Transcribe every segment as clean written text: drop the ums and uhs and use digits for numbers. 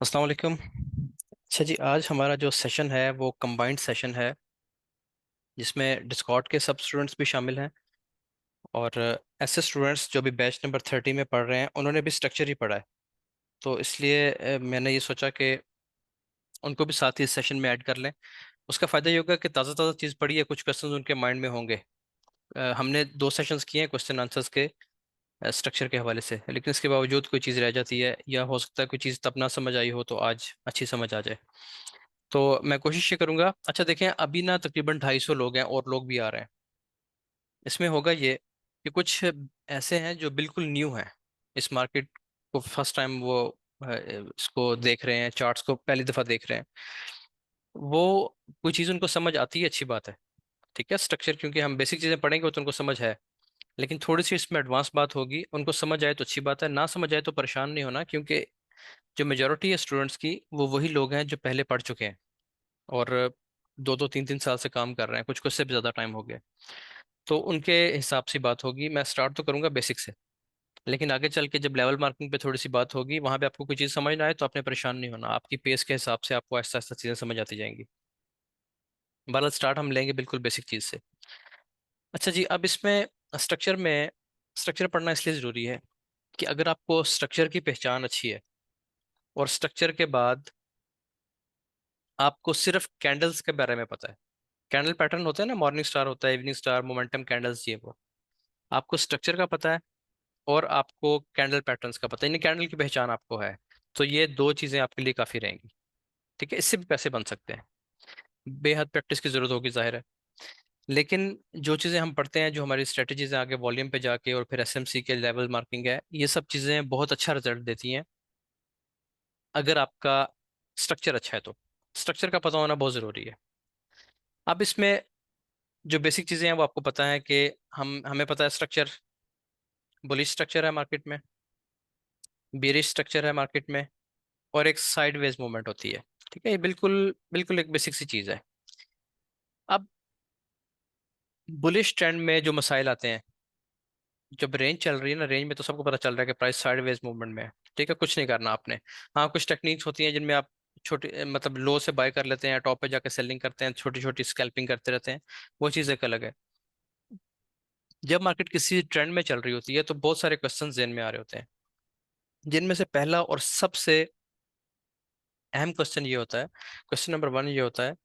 अस्सलाम वालेकुम। अच्छा जी, आज हमारा जो सेशन है वो कंबाइंड सेशन है, जिसमें डिस्कॉर्ड के सब स्टूडेंट्स भी शामिल हैं और ऐसे स्टूडेंट्स जो भी बैच नंबर 30 में पढ़ रहे हैं उन्होंने भी स्ट्रक्चर ही पढ़ा है। तो इसलिए मैंने ये सोचा कि उनको भी साथ ही इस सेशन में ऐड कर लें। उसका फ़ायदा ये होगा कि ताज़ा ताज़ा चीज़ पढ़ी है, कुछ क्वेश्चंस उनके माइंड में होंगे। हमने दो सेशंस किए हैं क्वेश्चन आंसर्स के स्ट्रक्चर के हवाले से, लेकिन इसके बावजूद कोई चीज़ रह जाती है या हो सकता है कोई चीज़ तब ना समझ आई हो तो आज अच्छी समझ आ जाए। तो मैं कोशिश ये करूंगा। अच्छा देखें, अभी ना तकरीबन 250 लोग हैं और लोग भी आ रहे हैं। इसमें होगा ये कि कुछ ऐसे हैं जो बिल्कुल न्यू हैं, इस मार्केट को फर्स्ट टाइम वो इसको देख रहे हैं, चार्ट्स को पहली दफ़ा देख रहे हैं। वो कोई चीज़ उनको समझ आती है, अच्छी बात है। ठीक है, स्ट्रक्चर क्योंकि हम बेसिक चीज़ें पढ़ेंगे वो तो उनको समझ है, लेकिन थोड़ी सी इसमें एडवांस बात होगी। उनको समझ आए तो अच्छी बात है, ना समझ आए तो परेशान नहीं होना, क्योंकि जो मेजोरिटी है स्टूडेंट्स की वो वही लोग हैं जो पहले पढ़ चुके हैं और दो दो तीन तीन साल से काम कर रहे हैं, कुछ कुछ से भी ज़्यादा टाइम हो गया। तो उनके हिसाब से बात होगी। मैं स्टार्ट तो करूंगा बेसिक से, लेकिन आगे चल के जब लेवल मार्किंग पे थोड़ी सी बात होगी, वहां पे आपको कोई चीज़ समझ ना आए तो आपने परेशान नहीं होना, आपकी पेस के हिसाब से आपको ऐसा ऐसा चीज़ें समझ आती जाएंगी। बहरहाल स्टार्ट हम लेंगे बिल्कुल बेसिक चीज़ से। अच्छा जी, अब इसमें स्ट्रक्चर में स्ट्रक्चर पढ़ना इसलिए ज़रूरी है कि अगर आपको स्ट्रक्चर की पहचान अच्छी है और स्ट्रक्चर के बाद आपको सिर्फ कैंडल्स के बारे में पता है, कैंडल पैटर्न होते हैं ना, मॉर्निंग स्टार होता है, इवनिंग स्टार, मोमेंटम कैंडल्स, ये वो आपको स्ट्रक्चर का पता है और आपको कैंडल पैटर्न्स का पता है, यानी कैंडल की पहचान आपको है, तो ये दो चीज़ें आपके लिए काफ़ी रहेंगी। ठीक है, इससे भी पैसे बन सकते हैं, बेहद प्रैक्टिस की ज़रूरत होगी जाहिर है। लेकिन जो चीज़ें हम पढ़ते हैं, जो हमारी स्ट्रेटजीज हैं आगे वॉल्यूम पे जाके और फिर एसएमसी के लेवल मार्किंग है, ये सब चीज़ें बहुत अच्छा रिजल्ट देती हैं अगर आपका स्ट्रक्चर अच्छा है तो। स्ट्रक्चर का पता होना बहुत ज़रूरी है। अब इसमें जो बेसिक चीज़ें हैं वो आपको पता है कि हमें पता है स्ट्रक्चर, बुलिश स्ट्रक्चर है मार्केट में, बेरिश स्ट्रक्चर है मार्केट में, और एक साइडवेज मूवमेंट होती है। ठीक है, ये बिल्कुल बिल्कुल एक बेसिक सी चीज़ है। अब बुलिश ट्रेंड में जो मसाइल आते हैं, जब रेंज चल रही है ना, रेंज में तो सबको पता चल रहा है कि प्राइस साइडवेज मूवमेंट में है। ठीक है, कुछ नहीं करना आपने। हाँ, कुछ टेक्निक्स होती हैं जिनमें आप छोटी मतलब लो से बाय कर लेते हैं, टॉप पे जाके सेलिंग करते हैं, छोटी छोटी स्कैल्पिंग करते रहते हैं, वो चीज़ एक अलग है। जब मार्केट किसी ट्रेंड में चल रही होती है तो बहुत सारे क्वेश्चन जेन में आ रहे होते हैं, जिनमें से पहला और सबसे अहम क्वेश्चन ये होता है, क्वेश्चन नंबर 1 ये होता है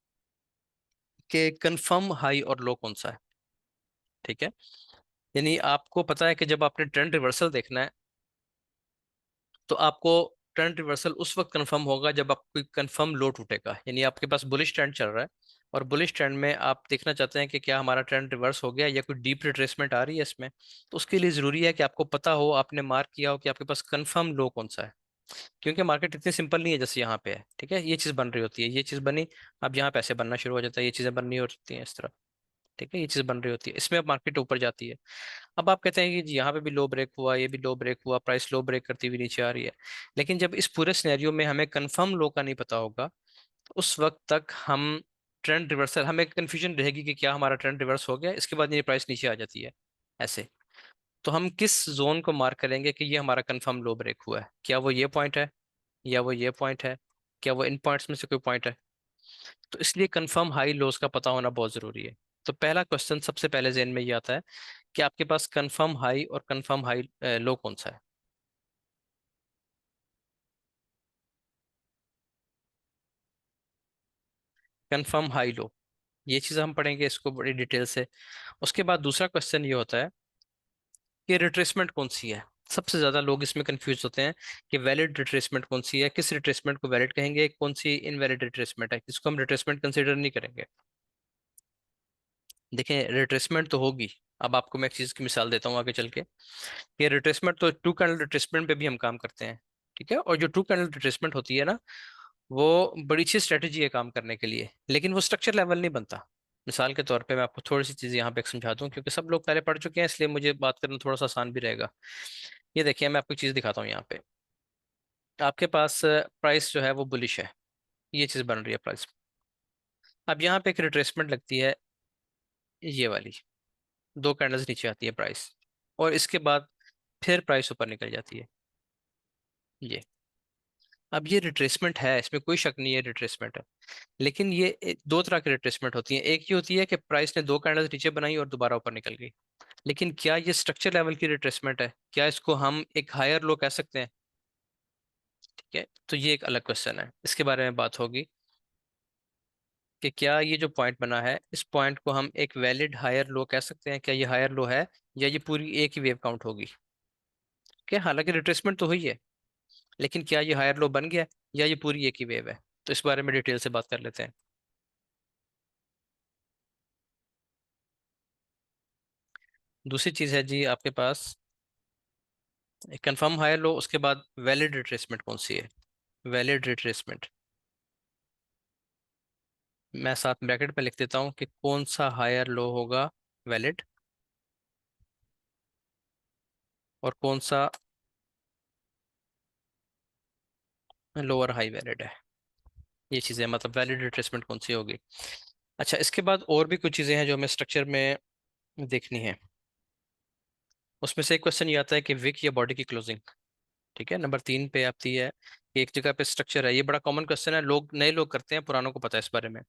कि कंफर्म हाई और लो कौन सा है। ठीक है, यानी आपको पता है कि जब आपने ट्रेंड रिवर्सल देखना है तो आपको ट्रेंड रिवर्सल उस वक्त कंफर्म होगा जब आप कोई कंफर्म लो टूटेगा, यानी आपके पास बुलिश ट्रेंड चल रहा है और बुलिश ट्रेंड में आप देखना चाहते हैं कि क्या हमारा ट्रेंड रिवर्स हो गया या कोई डीप रिट्रेसमेंट आ रही है इसमें। तो उसके लिए ज़रूरी है कि आपको पता हो, आपने मार्क किया हो कि आपके पास कंफर्म लो कौन सा है, क्योंकि मार्केट इतनी सिंपल नहीं है जैसे यहाँ पे है। ठीक है, ये चीज़ बन रही होती है, ये चीज़ बनी, अब यहाँ पैसे बनना शुरू हो जाता है, ये चीज़ें बननी होती हैं इस तरह। ठीक है, ये चीज़ बन रही होती है, इसमें अब मार्केट ऊपर जाती है। अब आप कहते हैं कि जी यहाँ पे भी लो ब्रेक हुआ, ये भी लो ब्रेक हुआ, प्राइस लो ब्रेक करती हुई नीचे आ रही है, लेकिन जब इस पूरे सिनेरियो में हमें कंफर्म लो का नहीं पता होगा तो उस वक्त तक हम ट्रेंड रिवर्सल, हमें कंफ्यूजन रहेगी कि क्या हमारा ट्रेंड रिवर्स हो गया, इसके बाद ये प्राइस नीचे आ जाती है ऐसे। तो हम किस जोन को मार्क करेंगे कि ये हमारा कंफर्म लो ब्रेक हुआ है? क्या वो ये पॉइंट है, या वो ये पॉइंट है, क्या वो इन पॉइंट्स में से कोई पॉइंट है? तो इसलिए कंफर्म हाई लोज का पता होना बहुत जरूरी है। तो पहला क्वेश्चन सबसे पहले जेन में ये आता है कि आपके पास कंफर्म हाई और कंफर्म हाई लो कौन सा है। कंफर्म हाई लो, ये चीज़ हम पढ़ेंगे इसको बड़ी डिटेल से। उसके बाद दूसरा क्वेश्चन ये होता है कि रिट्रेसमेंट कौन सी है। सबसे ज्यादा लोग इसमें कंफ्यूज होते हैं कि वैलिड रिट्रेसमेंट कौन सी है, किस रिट्रेसमेंट को वैलिड कहेंगे, कौन सी इनवैलिड रिट्रेसमेंट है, जिसको हम रिट्रेसमेंट कंसीडर नहीं करेंगे। देखें, रिट्रेसमेंट तो होगी। अब आपको मैं एक चीज़ की मिसाल देता हूँ आगे चल के। ये रिट्रेसमेंट तो टू कैंडल रिट्रेसमेंट पे भी हम काम करते हैं। ठीक है, और जो टू कैंडल रिट्रेसमेंट होती है ना, वो बड़ी अच्छी स्ट्रेटजी है काम करने के लिए, लेकिन वो स्ट्रक्चर लेवल नहीं बनता। मिसाल के तौर पे मैं आपको थोड़ी सी चीज़ यहाँ पे समझा दूँ, क्योंकि सब लोग पहले पढ़ चुके हैं इसलिए मुझे बात करना थोड़ा सा आसान भी रहेगा। ये देखिए, मैं आपको एक चीज़ दिखाता हूँ यहाँ पे। आपके पास प्राइस जो है वो बुलिश है, ये चीज़ बन रही है प्राइस। अब यहाँ पे एक रिट्रेसमेंट लगती है, ये वाली, दो कैंडल्स नीचे आती है प्राइस, और इसके बाद फिर प्राइस ऊपर निकल जाती है, ये। अब ये रिट्रेसमेंट है, इसमें कोई शक नहीं है, रिट्रेसमेंट है। लेकिन ये दो तरह की रिट्रेसमेंट होती है। एक ये होती है कि प्राइस ने दो कैंडल्स नीचे बनाई और दोबारा ऊपर निकल गई। लेकिन क्या ये स्ट्रक्चर लेवल की रिट्रेसमेंट है? क्या इसको हम एक हायर लो कह सकते हैं? ठीक है, तो ये एक अलग क्वेश्चन है, इसके बारे में बात होगी कि क्या ये जो पॉइंट बना है, इस पॉइंट को हम एक वैलिड हायर लो कह सकते हैं? क्या ये हायर लो है, या ये पूरी एक ही वेव काउंट होगी? क्या, हालांकि रिट्रेसमेंट तो हुई है, लेकिन क्या ये हायर लो बन गया, या ये पूरी एक ही वेव है? तो इस बारे में डिटेल से बात कर लेते हैं। दूसरी चीज है जी आपके पास एक कंफर्म हायर लो, उसके बाद वैलिड रिट्रेसमेंट कौन सी है? वैलिड रिट्रेसमेंट, मैं साथ ब्रैकेट में लिख देता हूँ कि कौन सा हायर लो होगा वैलिड, और कौन सा लोअर हाई वैलिड है। ये चीज़ें मतलब वैलिड रिट्रेसमेंट कौन सी होगी। अच्छा, इसके बाद और भी कुछ चीज़ें हैं जो हमें स्ट्रक्चर में देखनी है। उसमें से एक क्वेश्चन ये आता है कि विक या बॉडी की क्लोजिंग। ठीक है, नंबर 3 पे आती है कि एक जगह पे स्ट्रक्चर है, ये बड़ा कॉमन क्वेश्चन है, लोग नए लोग करते हैं, पुरानों को पता है इस बारे में।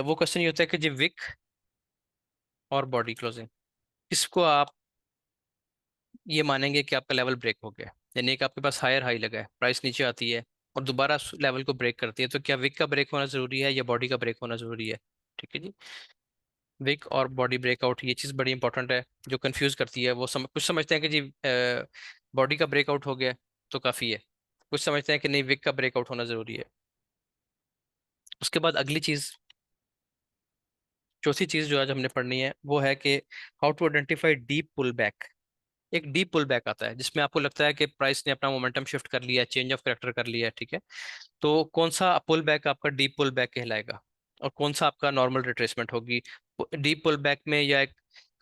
वो क्वेश्चन ये होता है कि जी विक और बॉडी क्लोजिंग, किसको आप ये मानेंगे कि आपका लेवल ब्रेक हो गया? यानी कि आपके पास हायर हाई लगा है, प्राइस नीचे आती है और दोबारा लेवल को ब्रेक करती है, तो क्या विक का ब्रेक होना जरूरी है या बॉडी का ब्रेक होना जरूरी है? ठीक है जी, विक और बॉडी ब्रेकआउट, ये चीज़ बड़ी इंपॉर्टेंट है, जो कंफ्यूज करती है। वो कुछ समझते हैं कि जी बॉडी का ब्रेकआउट हो गया तो काफ़ी है, कुछ समझते हैं कि नहीं, विक का ब्रेकआउट होना जरूरी है। उसके बाद अगली चीज़, चौथी चीज़ जो आज हमने पढ़नी है वो है कि how to identify deep pull back. एक डीप पुल बैक आता है जिसमें आपको लगता है कि प्राइस ने अपना मोमेंटम शिफ्ट कर लिया है, चेंज ऑफ करेक्टर कर लिया है, ठीक है। तो कौन सा पुल बैक आपका डीप पुल बैक कहलाएगा, और कौन सा आपका नॉर्मल रिट्रेसमेंट होगी? डीप पुल बैक में या एक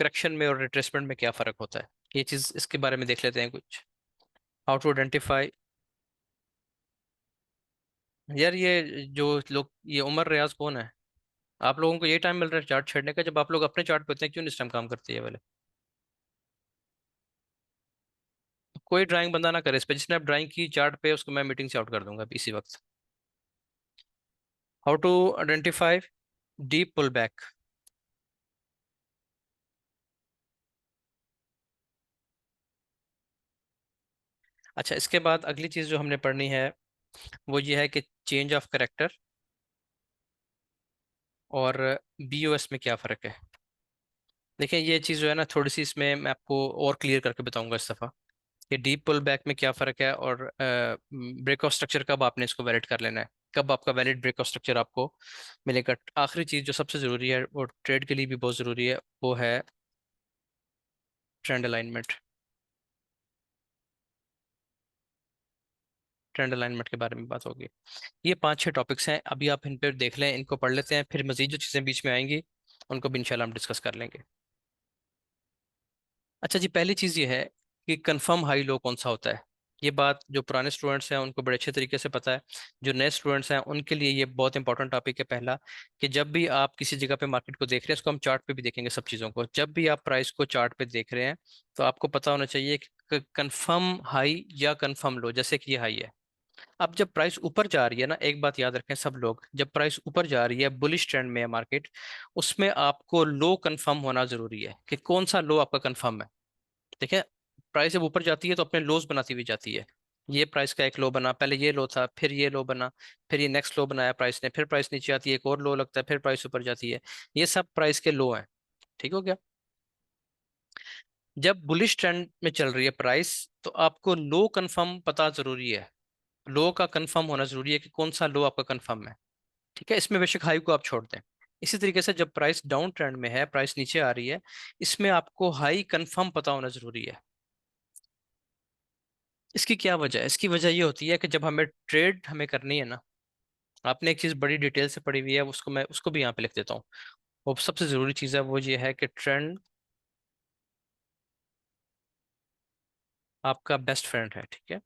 करेक्शन में और रिट्रेसमेंट में क्या फर्क होता है? ये चीज, इसके बारे में देख लेते हैं कुछ। How to identify. यार ये जो लोग, ये उमर रियाज कौन है? आप लोगों को ये टाइम मिल रहा है चार्ट छेड़ने का, जब आप लोग अपने चार्ट पे होते हैं, क्यों इस टाइम काम करते हैं वाले? कोई ड्राइंग बंदा ना करे इस पे, जिसने आप ड्राइंग की चार्ट पे उसको मैं मीटिंग से आउट कर दूंगा अभी इसी वक्त। How to identify deep pull back. अच्छा, इसके बाद अगली चीज जो हमने पढ़नी है वो ये है कि चेंज ऑफ करेक्टर और बीओएस में क्या फ़र्क है। देखिए, ये चीज़ जो है ना, थोड़ी सी इसमें मैं आपको और क्लियर करके बताऊंगा इस दफ़ा कि डीप पुल बैक में क्या फ़र्क है, और ब्रेक ऑफ स्ट्रक्चर कब आपने इसको वैलिड कर लेना है, कब आपका वैलिड ब्रेक ऑफ स्ट्रक्चर आपको मिलेगा। आखिरी चीज़ जो सबसे ज़रूरी है और ट्रेड के लिए भी बहुत ज़रूरी है, वो है ट्रेंड अलाइनमेंट। ट्रेंड अलाइनमेंट के बारे में बात होगी। ये 5-6 टॉपिक्स हैं, अभी आप इन पर देख लें, इनको पढ़ लेते हैं, फिर मजीद जो चीज़ें बीच में आएंगी उनको भी इंशाल्लाह हम डिस्कस कर लेंगे। अच्छा जी, पहली चीज़ ये है कि कंफर्म हाई लो कौन सा होता है। ये बात जो पुराने स्टूडेंट्स हैं उनको बड़े अच्छे तरीके से पता है, जो नए स्टूडेंट्स हैं उनके लिए ये बहुत इंपॉर्टेंट टॉपिक है। पहला, कि जब भी आप किसी जगह पे मार्केट को देख रहे हैं, इसको हम चार्ट पे भी देखेंगे सब चीज़ों को, जब भी आप प्राइस को चार्ट पे देख रहे हैं तो आपको पता होना चाहिए कि कंफर्म हाई या कंफर्म लो। जैसे कि ये हाई है, अब जब प्राइस ऊपर जा रही है ना, एक बात याद रखें सब लोग, जब प्राइस ऊपर जा रही है, बुलिश ट्रेंड में है मार्केट, उसमें आपको लो कंफर्म होना जरूरी है कि कौन सा लो आपका कंफर्म है। देखिए, प्राइस जब ऊपर जाती है तो अपने लोज बनाती हुई जाती है। ये प्राइस का एक लो बना, पहले ये लो था, फिर ये लो बना, फिर ये नेक्स्ट लो बनाया प्राइस ने, फिर प्राइस नीचे आती है, एक और लो लगता है, फिर प्राइस ऊपर जाती है। ये सब प्राइस के लो हैं। ठीक हो गया? जब बुलिश ट्रेंड में चल रही है प्राइस, तो आपको लो कंफर्म पता जरूरी है, लो का कंफर्म होना जरूरी है कि कौन सा लो आपका कंफर्म है। ठीक है, इसमें बेशक हाई को आप छोड़ दें। इसी तरीके से जब प्राइस डाउन ट्रेंड में है, प्राइस नीचे आ रही है, इसमें आपको हाई कंफर्म पता होना जरूरी है। इसकी क्या वजह है? इसकी वजह ये होती है कि जब हमें ट्रेड हमें करनी है ना, आपने एक चीज़ बड़ी डिटेल से पढ़ी हुई है, उसको मैं उसको भी यहाँ पे लिख देता हूँ। वो सबसे ज़रूरी चीज़ है, वो ये है कि ट्रेंड आपका बेस्ट फ्रेंड है। ठीक है,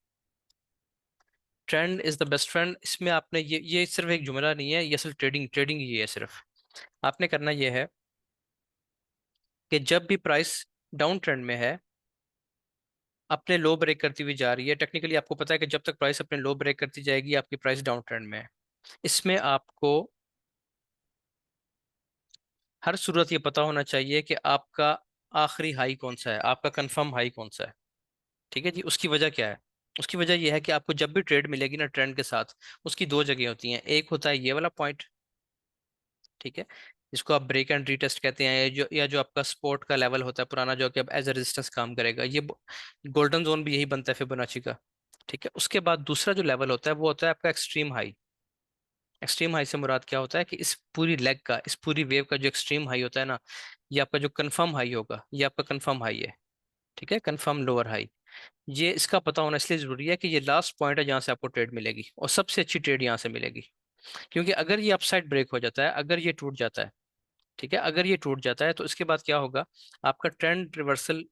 trend is the best friend. इसमें आपने ये सिर्फ एक जुमला नहीं है, ये असल ट्रेडिंग ट्रेडिंग ये है सिर्फ। आपने करना ये है कि जब भी प्राइस डाउन ट्रेंड में है, अपने लो ब्रेक करती हुई जा रही है। टेक्निकली आपको पता है कि जब तक प्राइस अपने लो ब्रेक करती जाएगी आपकी प्राइस डाउन ट्रेंड में है। इसमें आपको हर सूरत ये पता होना चाहिए कि आपका आखिरी हाई कौन सा है, आपका कंफर्म हाई कौन सा है। ठीक है जी। उसकी वजह क्या है? उसकी वजह यह है कि आपको जब भी ट्रेड मिलेगी ना ट्रेंड के साथ, उसकी दो जगह होती हैं। एक होता है ये वाला पॉइंट, ठीक है, जिसको आप ब्रेक एंड रीटेस्ट कहते हैं, या जो आपका सपोर्ट का लेवल होता है पुराना, जो कि अब एज ए रेजिस्टेंस काम करेगा। ये गोल्डन जोन भी यही बनता है फिबोनाची का। ठीक है। उसके बाद दूसरा जो लेवल होता है वो होता है आपका एक्सट्रीम हाई। एक्सट्रीम हाई से मुराद क्या होता है कि इस पूरी लेग का, इस पूरी वेव का जो एक्सट्रीम हाई होता है ना, ये आपका जो कंफर्म हाई होगा, ये आपका कंफर्म हाई है। ठीक है, कंफर्म लोअर हाई। ये इसका पता होना इसलिए जरूरी है कि ये लास्ट पॉइंट है जहां से आपको ट्रेड मिलेगी, और सबसे अच्छी ट्रेड यहाँ से मिलेगी। क्योंकि अगर ये अपसाइड ब्रेक हो जाता है, अगर ये टूट जाता है, ठीक है, अगर ये टूट जाता है तो इसके बाद क्या होगा? आपका ट्रेंड रिवर्सल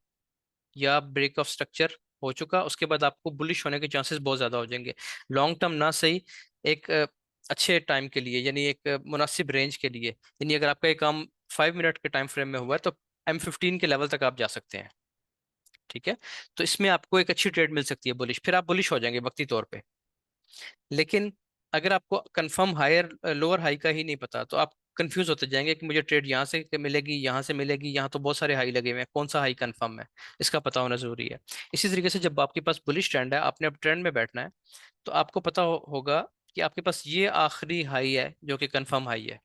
या ब्रेक ऑफ स्ट्रक्चर हो चुका, उसके बाद आपको बुलिश होने के चांसेस बहुत ज्यादा हो जाएंगे। लॉन्ग टर्म ना सही, एक अच्छे टाइम के लिए, यानी एक मुनासिब रेंज के लिए, यानी अगर आपका ये काम 5 मिनट के टाइम फ्रेम में हुआ है तो M15 के लेवल तक आप जा सकते हैं। ठीक है। तो इसमें आपको एक अच्छी ट्रेड मिल सकती है बुलिश, फिर आप बुलिश हो जाएंगे वक्ती तौर पे। लेकिन अगर आपको कंफर्म हायर लोअर हाई का ही नहीं पता तो आप कंफ्यूज होते जाएंगे कि मुझे ट्रेड यहाँ से मिलेगी, यहाँ से मिलेगी, यहाँ तो बहुत सारे हाई लगे हुए हैं, कौन सा हाई कंफर्म है? इसका पता होना जरूरी है। इसी तरीके से जब आपके पास बुलिश ट्रेंड है, आपने अब ट्रेंड में बैठना है, तो आपको पता होगा कि आपके पास ये आखिरी हाई है जो कि कंफर्म हाई है।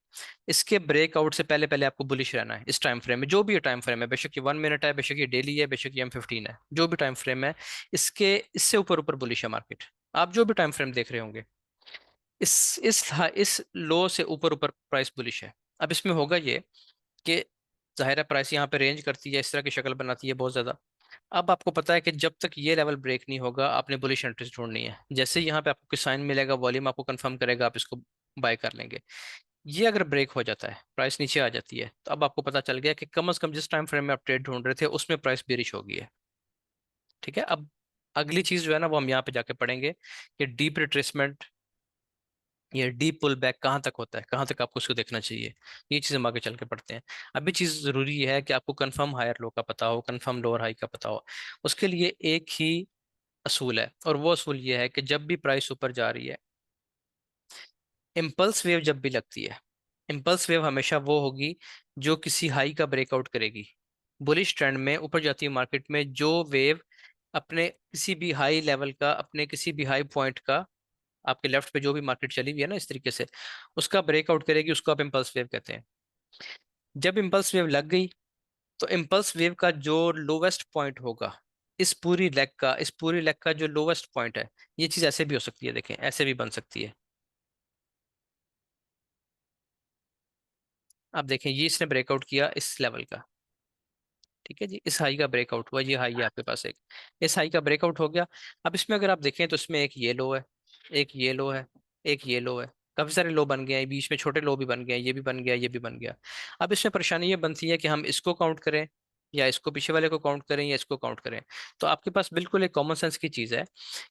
इसके ब्रेकआउट से पहले पहले आपको बुलिश रहना है इस टाइम फ्रेम में, जो भी ये टाइम फ्रेम है, बेशक ये 1 मिनट है, बेशक ये डेली है, बेशक ये M15 है, जो भी टाइम फ्रेम है, इसके इससे ऊपर ऊपर बुलिश है मार्केट। आप जो भी टाइम फ्रेम देख रहे होंगे, इस लो से ऊपर ऊपर प्राइस बुलिश है। अब इसमें होगा ये कि जाहिर है प्राइस यहाँ पे रेंज करती है, इस तरह की शक्ल बनाती है बहुत ज्यादा। अब आपको पता है कि जब तक ये लेवल ब्रेक नहीं होगा आपने बुलिश एंट्रीज ढूंढनी है। जैसे ही यहाँ पे आपको कोई साइन मिलेगा, वॉल्यूम आपको कंफर्म करेगा, आप इसको बाय कर लेंगे। ये अगर ब्रेक हो जाता है, प्राइस नीचे आ जाती है, तो अब आपको पता चल गया कि कम से कम जिस टाइम फ्रेम में आप ट्रेड ढूंढ रहे थे उसमें प्राइस बेरिश हो गई है। ठीक है। अब अगली चीज जो है ना वो हम यहाँ पे जाके पढ़ेंगे कि डीप रिट्रेसमेंट, ये डीप पुल बैक कहाँ तक होता है, कहाँ तक आपको उसको देखना चाहिए। ये चीज़ हम आगे चल के पढ़ते हैं। अभी चीज़ ज़रूरी है कि आपको कंफर्म हायर लो का पता हो, कंफर्म लोअर हाई का पता हो। उसके लिए एक ही असूल है, और वो असूल ये है कि जब भी प्राइस ऊपर जा रही है, इम्पल्स वेव जब भी लगती है, इम्पल्स वेव हमेशा वो होगी जो किसी हाई का ब्रेकआउट करेगी। बुलिश ट्रेंड में ऊपर जाती है मार्केट में जो वेव अपने किसी भी हाई लेवल का, अपने किसी भी हाई पॉइंट का, आपके लेफ्ट पे जो भी मार्केट चली हुई है ना इस तरीके से, उसका ब्रेकआउट करेगी, उसको आप इम्पल्स वेव कहते हैं। जब इम्पल्स वेव लग गई तो इम्पल्स वेव का जो लोवेस्ट पॉइंट होगा, इस पूरी लेग का जो लोवेस्ट पॉइंट है, ये चीज ऐसे भी हो सकती है, देखें ऐसे भी बन सकती है। आप देखें ये इसने ब्रेकआउट किया इस लेवल का, ठीक है जी, इस हाई का ब्रेकआउट हुआ, ये हाई है आपके पास एक, इस हाई का ब्रेकआउट हो गया। अब इसमें अगर आप देखें तो इसमें एक ये लो है, एक ये लो है, एक ये लो है, काफी सारे लो बन गए हैं, बीच में छोटे लो भी बन गए हैं, ये भी बन गया, ये भी बन गया। अब इसमें परेशानी ये बनती है कि हम इसको काउंट करें, या इसको पीछे वाले को काउंट करें, या इसको काउंट करें। तो आपके पास बिल्कुल एक कॉमन सेंस की चीज है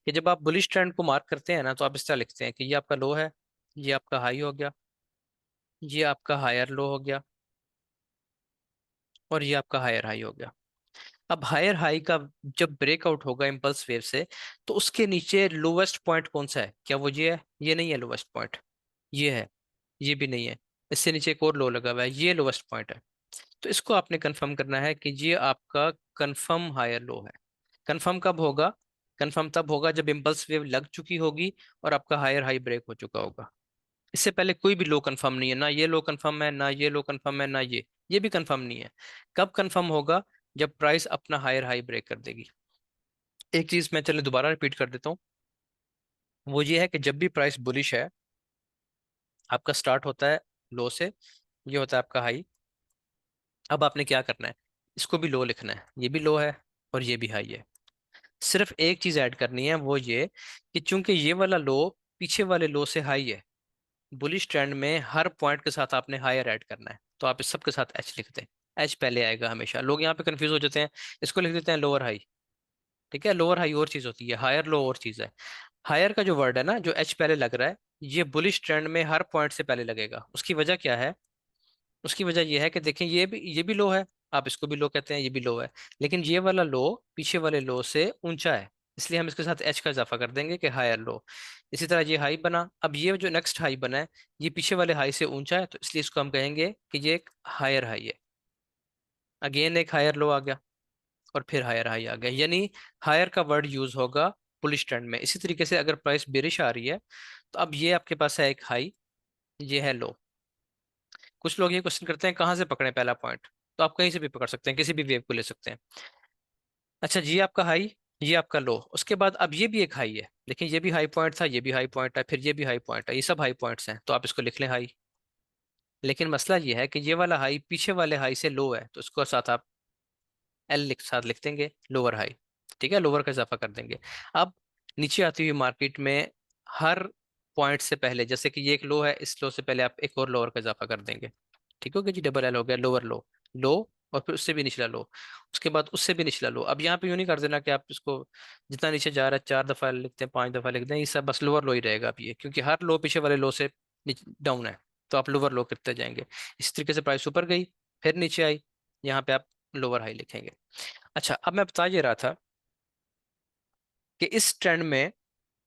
कि जब आप बुलिश ट्रेंड को मार्क करते हैं ना, तो आप इस तरह लिखते हैं कि ये आपका लो है, ये आपका हाई हो गया, ये आपका हायर लो हो गया, और ये आपका हायर हाई हो गया। अब हायर हाई का जब ब्रेकआउट होगा इम्पल्स वेव से, तो उसके नीचे लोवेस्ट पॉइंट कौन सा है? क्या वो ये है? ये नहीं है लोवेस्ट पॉइंट, ये है, ये भी नहीं है। इससे नीचे एक और लो लगा हुआ है, ये लोवेस्ट पॉइंट है। तो इसको आपने कंफर्म करना है कि ये आपका कंफर्म हायर लो है। कंफर्म कब होगा? कंफर्म तब होगा जब इम्पल्स वेव लग चुकी होगी और आपका हायर हाई ब्रेक हो चुका होगा। इससे पहले कोई भी लो कंफर्म नहीं है, ना ये लो कंफर्म है, ना ये लो कंफर्म है, ना ये भी कंफर्म नहीं है। कब कंफर्म होगा? जब प्राइस अपना हायर हाई ब्रेक कर देगी। एक चीज मैं चले दोबारा रिपीट कर देता हूँ, वो ये है कि जब भी प्राइस बुलिश है, आपका स्टार्ट होता है लो से, ये होता है आपका हाई। अब आपने क्या करना है? इसको भी लो लिखना है, ये भी लो है और ये भी हाई है। सिर्फ एक चीज ऐड करनी है, वो ये कि चूंकि ये वाला लो पीछे वाले लो से हाई है, बुलिश ट्रेंड में हर पॉइंट के साथ आपने हायर ऐड करना है, तो आप इस सब के साथ एच लिख दें। एच पहले आएगा हमेशा, लोग यहाँ पे कंफ्यूज हो जाते हैं, इसको लिख देते हैं लोअर हाई। ठीक है, लोअर हाई और चीज होती है, हायर लो और चीज है। हायर का जो वर्ड है ना, जो एच पहले लग रहा है, ये बुलिश ट्रेंड में हर पॉइंट से पहले लगेगा। उसकी वजह क्या है? उसकी वजह यह है कि देखें ये भी लो है, आप इसको भी लो कहते हैं, ये भी लो है, लेकिन ये वाला लो पीछे वाले लो से ऊंचा है, इसलिए हम इसके साथ एच का इजाफा कर देंगे कि हायर लो। इसी तरह ये हाई बना, अब ये जो नेक्स्ट हाई बना है ये पीछे वाले हाई से ऊंचा है, तो इसलिए इसको हम कहेंगे कि ये एक हायर हाई है। अगेन एक हायर लो आ गया, और फिर हायर हाई आ गया, यानी हायर का वर्ड यूज होगा बुलिश ट्रेंड में। इसी तरीके से अगर प्राइस बेरिश आ रही है, तो अब ये आपके पास है एक हाई, ये है लो। कुछ लोग ये क्वेश्चन करते हैं कहाँ से पकड़े पहला पॉइंट, तो आप कहीं से भी पकड़ सकते हैं, किसी भी वेव को ले सकते हैं। अच्छा, ये आपका हाई, ये आपका लो, उसके बाद अब ये भी एक हाई है, लेकिन ये भी हाई पॉइंट था, ये भी हाई पॉइंट है, फिर ये भी हाई पॉइंट है, ये सब हाई पॉइंट्स हैं, तो आप इसको लिख लें हाई। लेकिन मसला ये है कि ये वाला हाई पीछे वाले हाई से लो है, तो उसको साथ आप एल साथ लिख देंगे, लोअर हाई। ठीक है, लोअर का इजाफा कर देंगे। अब नीचे आती हुई मार्केट में हर पॉइंट से पहले, जैसे कि ये एक लो है, इस लो से पहले आप एक और लोअर का इजाफा कर देंगे। ठीक हो गया जी, डबल एल हो गया, लोअर लो, लो, और फिर उससे भी निचला लो, उसके बाद उससे भी निचला लो। अब यहाँ पे यूं नहीं कर देना कि आप इसको जितना नीचे जा रहा है 4 दफा लिखते हैं, 5 दफा लिख दें, ये सब बस लोअर लो ही रहेगा अब ये, क्योंकि हर लो पीछे वाले लो से डाउन है, तो आप लोअर लो करते जाएंगे। इस तरीके से प्राइस ऊपर गई, फिर नीचे आई, यहाँ पे आप लोअर हाई लिखेंगे। अच्छा, अब मैं बता ये रहा था कि इस ट्रेंड में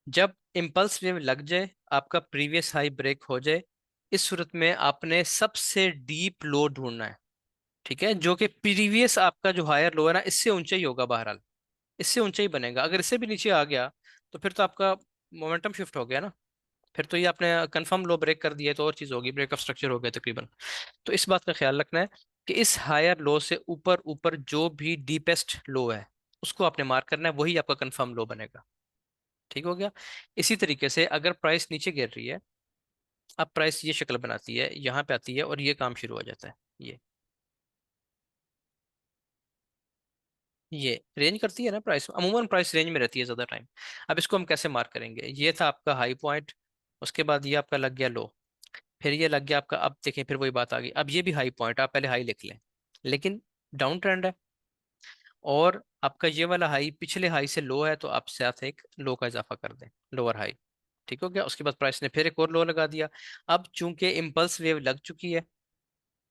जब इम्पल्स वेव लग जाए, आपका प्रीवियस हाई ब्रेक हो जाए, इस सूरत में आपने सबसे डीप लो ढूंढना है। ठीक है, जो कि प्रीवियस आपका जो हायर लो है ना, इससे ऊंचा ही होगा बहरहाल, इससे ऊंचा ही बनेगा। अगर इससे भी नीचे आ गया तो फिर तो आपका मोमेंटम शिफ्ट हो गया ना, फिर तो ये आपने कंफर्म लो ब्रेक कर दिया है, तो और चीज होगी, ब्रेक ऑफ स्ट्रक्चर हो गया तकरीबन। तो इस बात का ख्याल रखना है कि इस हायर लो से ऊपर ऊपर जो भी डीपेस्ट लो है उसको आपने मार्क करना है, वही आपका कंफर्म लो बनेगा। ठीक हो गया। इसी तरीके से अगर प्राइस नीचे गिर रही है, अब प्राइस ये शक्ल बनाती है, यहाँ पे आती है और ये काम शुरू हो जाता है, ये रेंज करती है ना प्राइस, अमूमन प्राइस रेंज में रहती है ज्यादा टाइम। अब इसको हम कैसे मार्क करेंगे, ये था आपका हाई पॉइंट, उसके बाद ये आपका लग गया लो, फिर ये लग गया आपका, अब देखें फिर वही बात आ गई, अब ये भी हाई पॉइंट, आप पहले हाई लिख लें, लेकिन डाउन ट्रेंड है, और आपका ये वाला हाई पिछले हाई से लो है, तो आप साथ एक लो का इजाफा कर दें, लोअर हाई। ठीक हो गया, उसके बाद प्राइस ने फिर एक और लो लगा दिया। अब चूंकि इम्पल्स वेव लग चुकी है,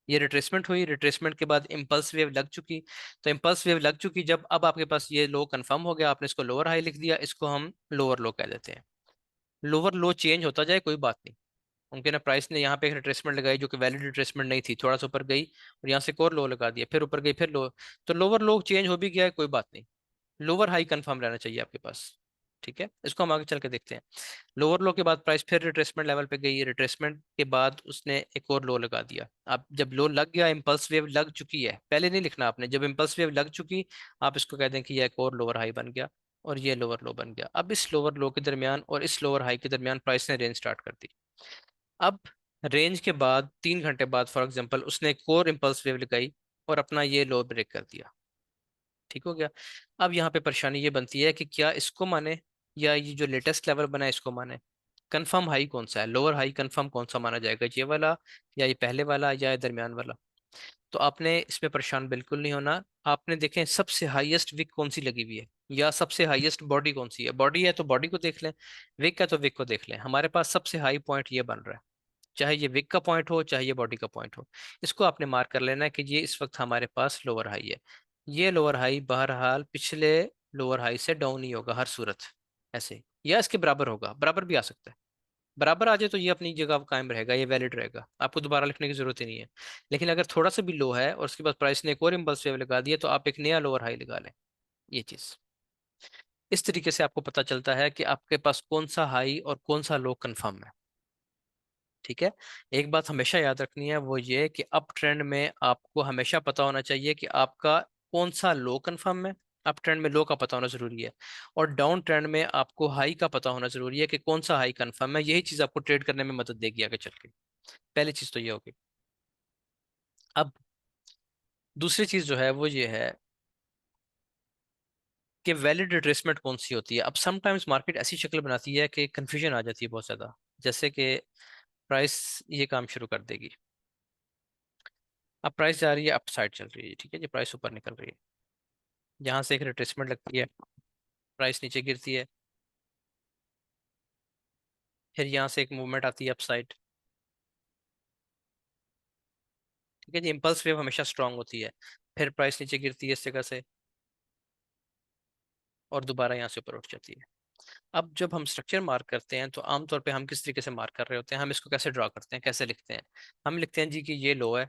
ये रिट्रेसमेंट हुई, रिट्रेसमेंट के बाद इम्पल्स वेव लग चुकी, तो इम्पल्स वेव लग चुकी जब, अब आपके पास ये लो कंफर्म हो गया, आपने इसको लोअर हाई लिख दिया, इसको हम लोअर लो कह देते हैं। लोअर लो चेंज होता जाए कोई बात नहीं, उनके ना प्राइस ने यहाँ पे एक रिट्रेसमेंट लगाई जो कि वैलिड रिट्रेसमेंट नहीं थी, थोड़ा सा ऊपर गई और यहाँ से एक और लो लगा दिया, फिर ऊपर गई, फिर लो, तो लोअर लो चेंज हो भी गया है कोई बात नहीं, लोअर हाई कंफर्म रहना चाहिए आपके पास। ठीक है, इसको हम आगे चल के देखते हैं। लोअर लो के बाद प्राइस फिर रिट्रेसमेंट लेवल पे गई, रिट्रेसमेंट के बाद उसने एक और लो लगा दिया। अब जब लो लग गया, इंपल्स वेव लग चुकी है, पहले नहीं लिखना आपने, जब इंपल्स वेव लग चुकी आप इसको कह दें कि ये एक और लोअर हाई बन गया, और ये लोअर लो बन गया। अब इस लोअर लो के दरमियान और इस लोअर हाई के दरमियान प्राइस ने रेंज स्टार्ट कर दी। अब रेंज के बाद 3 घंटे बाद फॉर एग्जांपल उसने एक और इम्पल्स वेव लगाई और अपना ये लो ब्रेक कर दिया। ठीक हो गया। अब यहाँ पे परेशानी ये बनती है कि क्या इसको माने, या ये जो लेटेस्ट लेवल बना है इसको माने। कंफर्म हाई कौन सा है, लोअर हाई कंफर्म कौन सा माना जाएगा, ये वाला या ये पहले वाला या ये दरमियान वाला। तो आपने इसमें परेशान बिल्कुल नहीं होना। आपने देखें सबसे हाईएस्ट विक कौन सी लगी हुई है, या सबसे हाईएस्ट बॉडी कौन सी है, बॉडी है तो बॉडी को देख लें, विक है तो विक को देख लें। हमारे पास सबसे हाई पॉइंट ये बन रहा है, चाहे ये विक का पॉइंट हो चाहे ये बॉडी का पॉइंट हो, इसको आपने मार्क कर लेना है कि ये इस वक्त हमारे पास लोअर हाई है। ये लोअर हाई बहरहाल पिछले लोअर हाई से डाउन ही होगा हर सूरत, ऐसे, या इसके बराबर होगा, बराबर भी आ सकता है। बराबर आ जाए तो ये अपनी जगह कायम रहेगा, ये वैलिड रहेगा, आपको दोबारा लिखने की जरूरत ही नहीं है। लेकिन अगर थोड़ा सा भी लो है और उसके बाद प्राइस ने एक और इम्पल्स वेव लगा दिया, तो आप एक नया लोअर हाई लगा लें। ये चीज इस तरीके से आपको पता चलता है कि आपके पास कौन सा हाई और कौन सा लो कंफर्म है। ठीक है, एक बात हमेशा याद रखनी है, वो ये कि अप ट्रेंड में आपको हमेशा पता होना चाहिए कि आपका कौन सा लो कंफर्म है। अप ट्रेंड में लो का पता होना जरूरी है, और डाउन ट्रेंड में आपको हाई का पता होना जरूरी है कि कौन सा हाई कंफर्म है। यही चीज आपको ट्रेड करने में मदद देगी आगे चल के। पहली चीज तो ये होगी। अब दूसरी चीज जो है वो ये है कि वैलिड रिट्रेसमेंट कौन सी होती है। अब समटाइम्स मार्केट ऐसी शक्ल बनाती है कि कंफ्यूजन आ जाती है बहुत ज्यादा, जैसे कि प्राइस ये काम शुरू कर देगी। अब प्राइस जा रही है, अप साइड चल रही है, ठीक है जी, प्राइस ऊपर निकल रही है, यहाँ से एक रिट्रेसमेंट लगती है, प्राइस नीचे गिरती है, फिर यहाँ से एक मूवमेंट आती है अप साइड। ठीक है जी, इंपल्स वेव हमेशा स्ट्रांग होती है। फिर प्राइस नीचे गिरती है इस जगह से और दोबारा यहाँ से ऊपर उठ जाती है। अब जब हम स्ट्रक्चर मार्क करते हैं तो आमतौर पे हम किस तरीके से मार्क कर रहे होते हैं, हम इसको कैसे ड्रा करते हैं, कैसे लिखते हैं? हम लिखते हैं जी कि ये लो है,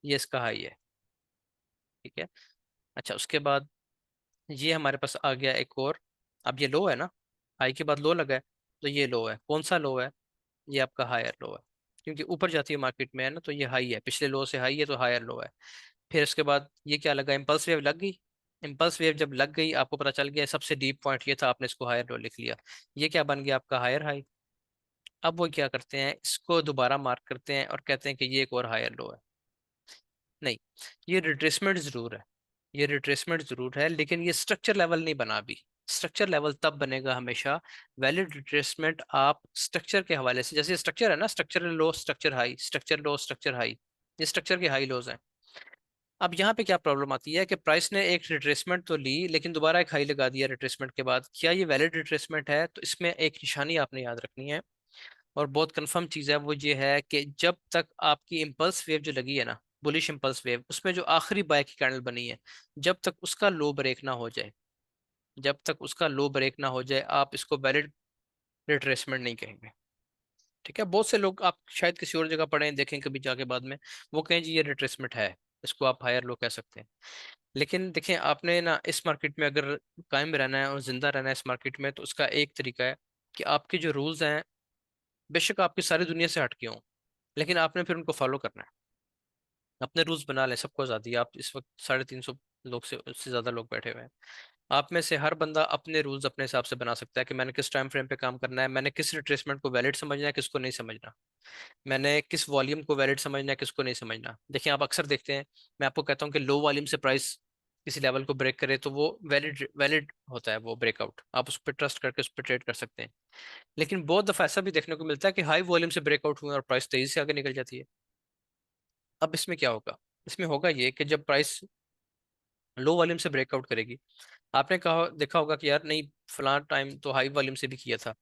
ये इसका हाई है। ठीक है। अच्छा, उसके बाद ये हमारे पास आ गया एक और। अब ये लो है ना, हाई के बाद लो लगा है, तो ये लो है। कौन सा लो है? ये आपका हायर लो है, क्योंकि ऊपर जाती है मार्केट में है ना, तो ये हाई है, पिछले लो से हाई है तो हायर लो है। फिर उसके बाद ये क्या लगा, इम्पल्स वेव लग गई। इम्पल्स वेव जब लग गई, आपको पता चल गया सबसे डीप पॉइंट ये था, आपने इसको हायर लो लिख लिया। ये क्या बन गया आपका हायर हाई। अब वो क्या करते हैं, इसको दोबारा मार्क करते हैं और कहते हैं कि ये एक और हायर लो है। नहीं, ये रिट्रेसमेंट जरूर है, ये रिट्रेसमेंट जरूर है, लेकिन ये स्ट्रक्चर लेवल नहीं बना अभी। स्ट्रक्चर लेवल तब बनेगा हमेशा, वैलिड रिट्रेसमेंट आप स्ट्रक्चर के हवाले से, जैसे स्ट्रक्चर है ना, स्ट्रक्चर लो स्ट्रक्चर हाई, स्ट्रक्चर लो स्ट्रक्चर हाई, ये स्ट्रक्चर के हाई लोज हैं। अब यहाँ पे क्या प्रॉब्लम आती है कि प्राइस ने एक रिट्रेसमेंट तो ली, लेकिन दोबारा एक हाई लगा दिया रिट्रेसमेंट के बाद। क्या ये वैलिड रिट्रेसमेंट है? तो इसमें एक निशानी आपने याद रखनी है, और बहुत कंफर्म चीज़ है, वो ये है कि जब तक आपकी इम्पल्स वेव जो लगी है ना, बुलिश इम्पल्स वेव, उसमें जो आखिरी बाय की कैंडल बनी है, जब तक उसका लो ब्रेक ना हो जाए, जब तक उसका लो ब्रेक ना हो जाए, आप इसको वैलिड रिट्रेसमेंट नहीं कहेंगे। ठीक है। बहुत से लोग, आप शायद किसी और जगह पढ़ें देखें कभी जाके बाद में, वो कहें जी ये रिट्रेसमेंट है, इसको आप हायर लो कह सकते हैं। लेकिन देखें, आपने ना इस मार्केट में अगर कायम रहना है और जिंदा रहना है इस मार्केट में, तो उसका एक तरीका है कि आपके जो रूल्स हैं, बेशक आपकी सारी दुनिया से हटके हों, लेकिन आपने फिर उनको फॉलो करना है। अपने रूल्स बना लें, सबको आज़ादी है। आप इस वक्त 350 लोग से उससे ज़्यादा लोग बैठे हुए हैं, आप में से हर बंदा अपने रूल्स अपने हिसाब से बना सकता है कि मैंने किस टाइम फ्रेम पे काम करना है, मैंने किस रिट्रेसमेंट को वैलिड समझना है, किसको नहीं समझना, मैंने किस वॉल्यूम को वैलिड समझना है, किसको नहीं समझना। देखिए, आप अक्सर देखते हैं, मैं आपको कहता हूँ कि लो वॉल्यूम से प्राइस किसी लेवल को ब्रेक करे तो वो वैलिड वैलिड होता है, वो ब्रेकआउट, आप उस पर ट्रस्ट करके उस पर ट्रेड कर सकते हैं। लेकिन बहुत दफा ऐसा भी देखने को मिलता है कि हाई वॉल्यूम से ब्रेकआउट हुए और प्राइस तेजी से आगे निकल जाती है। अब इसमें क्या होगा? इसमें होगा ये कि जब प्राइस लो वॉल्यूम से ब्रेकआउट करेगी, आपने कहा देखा होगा कि यार नहीं, फलां टाइम तो हाई वॉल्यूम से भी किया था,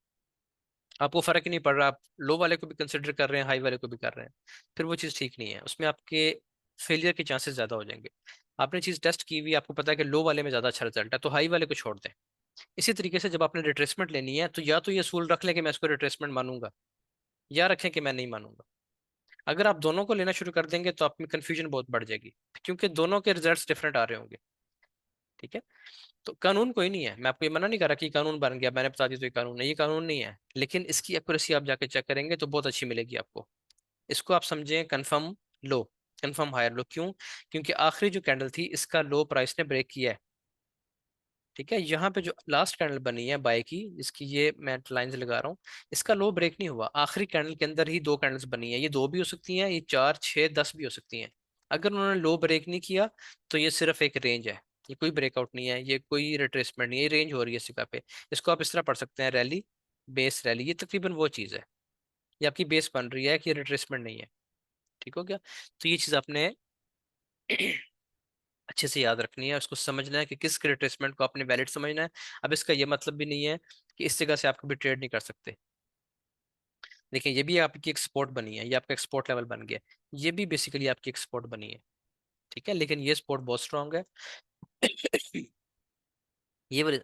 आपको फर्क ही नहीं पड़ रहा, आप लो वाले को भी कंसिडर कर रहे हैं, हाई वाले को भी कर रहे हैं, फिर वो चीज़ ठीक नहीं है, उसमें आपके फेलियर के चांसेस ज़्यादा हो जाएंगे। आपने चीज़ टेस्ट की हुई, आपको पता है कि लो वाले में ज़्यादा अच्छा रिजल्ट है, तो हाई वाले को छोड़ दें। इसी तरीके से जब आपने रिट्रेसमेंट लेनी है, तो या तो ये सूल रख लें कि मैं इसको रिट्रेसमेंट मानूंगा, या रखें कि मैं नहीं मानूंगा। अगर आप दोनों को लेना शुरू कर देंगे तो आप में कन्फ्यूजन बहुत बढ़ जाएगी, क्योंकि दोनों के रिजल्ट्स डिफरेंट आ रहे होंगे। ठीक है। तो कानून कोई नहीं है, मैं आपको ये मना नहीं कर रहा कि कानून बन गया, मैंने बता दिया तो ये कानून है, ये कानून नहीं है, लेकिन इसकी एक्यूरेसी आप जाके चेक करेंगे तो बहुत अच्छी मिलेगी आपको। इसको आप समझें कंफर्म लो, कंफर्म हायर लो। क्यों? क्योंकि आखिरी जो कैंडल थी, इसका लो प्राइस ने ब्रेक किया है। ठीक है। यहाँ पे जो लास्ट कैंडल बनी है बाय की, इसकी ये मैं लाइंस लगा रहा हूँ, इसका लो ब्रेक नहीं हुआ, आखिरी कैंडल के अंदर ही दो कैंडल्स बनी है, ये दो भी हो सकती हैं, ये 4 6 10 भी हो सकती हैं। अगर उन्होंने लो ब्रेक नहीं किया, तो ये सिर्फ एक रेंज है, ये कोई ब्रेकआउट नहीं है, ये कोई रिट्रेसमेंट नहीं है, ये रेंज हो रही है इस जगह पे। इसको आप इस तरह पढ़ सकते हैं, रैली बेस रैली, ये तकरीबन वो चीज़ है, ये आपकी बेस बन रही है कि रिट्रेसमेंट नहीं है। ठीक हो गया? तो ये चीज़ आपने अच्छे से याद रखनी है, उसको समझना है कि किस रिट्रेसमेंट को आपने वैलिड समझना है। अब इसका ये मतलब भी नहीं है कि इस जगह से आप कभी ट्रेड नहीं कर सकते। देखिए, ये भी आपकी एक्सपोर्ट बनी है, ये आपका एक्सपोर्ट लेवल बन गया, ये भी बेसिकली आपकी एक्सपोर्ट बनी है। ठीक है, लेकिन ये सपोर्ट बहुत स्ट्रांग है। ये वाली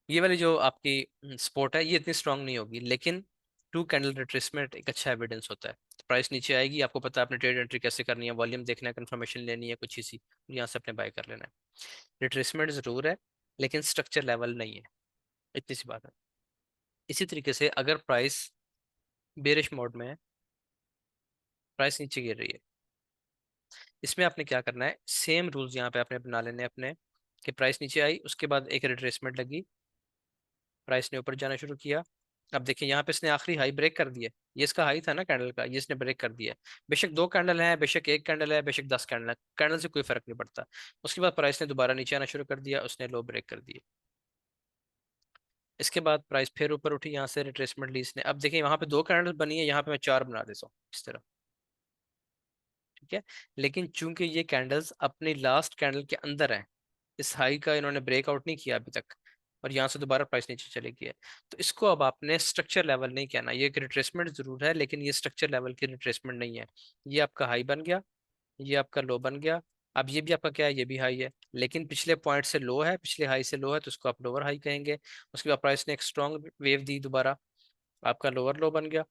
ये वाली जो आपकी सपोर्ट है, ये इतनी स्ट्रांग नहीं होगी, लेकिन टू कैंडल रिट्रेसमेंट एक अच्छा एविडेंस होता है। प्राइस नीचे आएगी, आपको पता है आपने ट्रेड एंट्री कैसे करनी है, वॉल्यूम देखना है, कंफर्मेशन लेनी है कुछ इसी, यहाँ से अपने बाय कर लेना है। रिट्रेसमेंट जरूर है, लेकिन स्ट्रक्चर लेवल नहीं है, इतनी सी बात है। इसी तरीके से अगर प्राइस बेरिश मोड में है, प्राइस नीचे गिर रही है, इसमें आपने क्या करना है, सेम रूल्स यहाँ पे आपने बना लेने हैं अपने, कि प्राइस नीचे आई, उसके बाद एक रिट्रेसमेंट लगी, प्राइस ने ऊपर जाना शुरू किया। अब देखिए, यहाँ पे इसने आखिरी हाई ब्रेक कर दिया, ये इसका हाई था ना कैंडल का, ये इसने ब्रेक कर दिया। बेशक दो कैंडल है, बेशक एक कैंडल है, बेशक 10 कैंडल है, कैंडल से कोई फर्क नहीं पड़ता। उसके बाद प्राइस ने दोबारा नीचे आना शुरू कर दिया, उसने लो ब्रेक कर दिया। इसके बाद प्राइस फिर ऊपर उठी, यहाँ से रिट्रेसमेंट ली इसने। अब देखिए, वहां पे दो कैंडल बनी है, यहाँ पे मैं चार बना देता हूँ इस तरह। ठीक है। लेकिन चूंकि ये कैंडल्स अपनी लास्ट कैंडल के अंदर हैं, इस हाई का इन्होंने ब्रेकआउट नहीं किया अभी तक, और यहाँ से दोबारा प्राइस नीचे चली गई है, तो इसको अब आपने स्ट्रक्चर लेवल नहीं कहना। ये एक रिट्रेसमेंट जरूर है, लेकिन ये स्ट्रक्चर लेवल की रिट्रेसमेंट नहीं है। ये आपका हाई बन गया, ये आपका लो बन गया, अब ये भी आपका क्या है, ये भी हाई है, लेकिन पिछले पॉइंट से लो है, पिछले हाई से लो है, तो उसको आप लोअर हाई कहेंगे। उसके बाद प्राइस ने एक स्ट्रॉन्ग वेव दी दोबारा, आपका लोअर लो बन गया।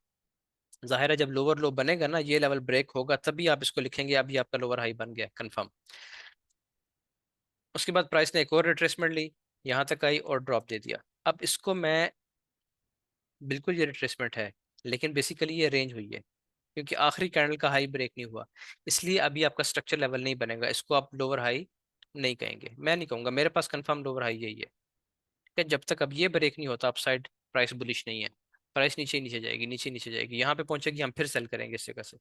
जाहिर है जब लोअर लो बनेगा ना, ये लेवल ब्रेक होगा, तभी आप इसको लिखेंगे अभी आपका लोअर हाई बन गया कंफर्म। उसके बाद प्राइस ने एक और रिट्रेसमेंट ली, यहाँ तक आई और ड्रॉप दे दिया। अब इसको मैं, बिल्कुल ये रिट्रेसमेंट है, लेकिन बेसिकली ये रेंज हुई है, क्योंकि आखिरी कैंडल का हाई ब्रेक नहीं हुआ, इसलिए अभी आपका स्ट्रक्चर लेवल नहीं बनेगा, इसको आप लोअर हाई नहीं कहेंगे, मैं नहीं कहूंगा, मेरे पास कंफर्म लोअर हाई यही है। कि जब तक अब ये ब्रेक नहीं होता, अपसाइड प्राइस बुलिश नहीं है, प्राइस नीचे नीचे जाएगी, नीचे नीचे जाएगी, यहाँ पे पहुंचेगी, हम फिर सेल करेंगे इस जगह से।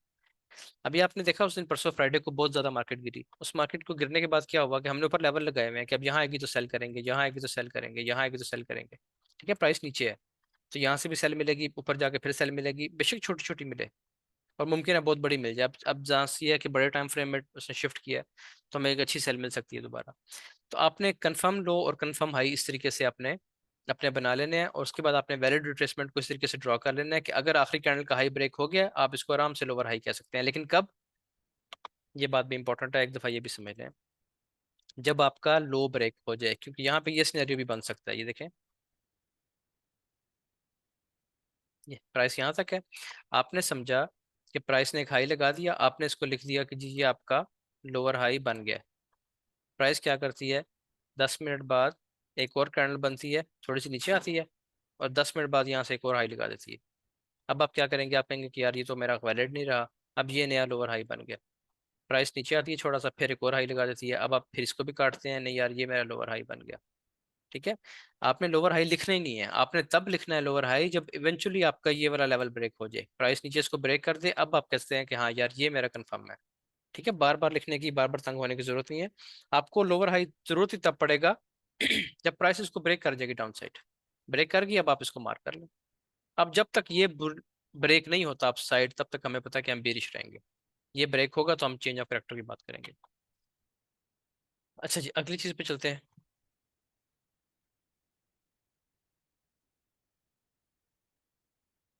अभी आपने देखा उस दिन परसों फ्राइडे को बहुत ज्यादा मार्केट गिरी, उस मार्केट को गिरने के बाद क्या हुआ कि हमने ऊपर लेवल लगाए हुए हैं कि अब यहाँ आएगी तो सेल करेंगे, यहाँ आएगी तो सेल करेंगे, यहाँ आएगी तो सेल करेंगे। ठीक है, प्राइस नीचे है, तो यहाँ से भी सेल मिलेगी, ऊपर जाके फिर सेल मिलेगी, बेशक छोटी छोटी मिले, और मुमकिन है बहुत बड़ी मिल जाए। अब जहाँ सी है कि बड़े टाइम फ्रेम में उसने शिफ्ट किया है, तो हमें एक अच्छी सेल मिल सकती है दोबारा। तो आपने कंफर्म लो और कंफर्म हाई इस तरीके से आपने अपने बना लेने हैं, और उसके बाद आपने वैलिड रिट्रेसमेंट को इस तरीके से ड्रॉ कर लेना है कि अगर आखिरी कैंडल का हाई ब्रेक हो गया, आप इसको आराम से लोअर हाई कह सकते हैं, लेकिन कब, ये बात भी इंपॉर्टेंट है, एक दफ़ा ये भी समझ लें, जब आपका लो ब्रेक हो जाए, क्योंकि यहाँ पे ये सिनेरियो भी बन सकता है, ये देखें, ये प्राइस यहाँ तक है, आपने समझा कि प्राइस ने एक हाई लगा दिया, आपने इसको लिख दिया कि जी ये आपका लोअर हाई बन गया। प्राइस क्या करती है, 10 मिनट बाद एक और कैंडल बनती है, थोड़ी सी नीचे आती है, और 10 मिनट बाद यहाँ से एक और हाई लगा देती है। अब आप क्या करेंगे, आप कहेंगे कि यार ये तो मेरा वैलिड नहीं रहा, अब ये नया लोअर हाई बन गया। प्राइस नीचे आती है छोटा सा, फिर एक और हाई लगा देती है, अब आप फिर इसको भी काटते हैं, नहीं यार ये मेरा लोअर हाई बन गया। ठीक है, आपने लोअर हाई लिखना ही नहीं है, आपने तब लिखना है लोअर हाई जब इवेंचुअली आपका ये वाला लेवल ब्रेक हो जाए, प्राइस नीचे इसको ब्रेक कर दे, अब आप कहते हैं कि हाँ यार ये मेरा कंफर्म है। ठीक है, बार बार लिखने की, बार बार तंग होने की जरूरत नहीं है। आपको लोअर हाई जरूरत ही तब पड़ेगा जब प्राइस इसको ब्रेक कर जाएगी डाउन साइड, ब्रेक कर गई, अब आप इसको मार्क कर लें। अब जब तक ये ब्रेक नहीं होता अप साइड, तब तक हमें पता है कि हम बेरिश रहेंगे। ये ब्रेक होगा तो हम चेंज ऑफ करेक्टर की बात करेंगे। अच्छा जी, अगली चीज पे चलते हैं।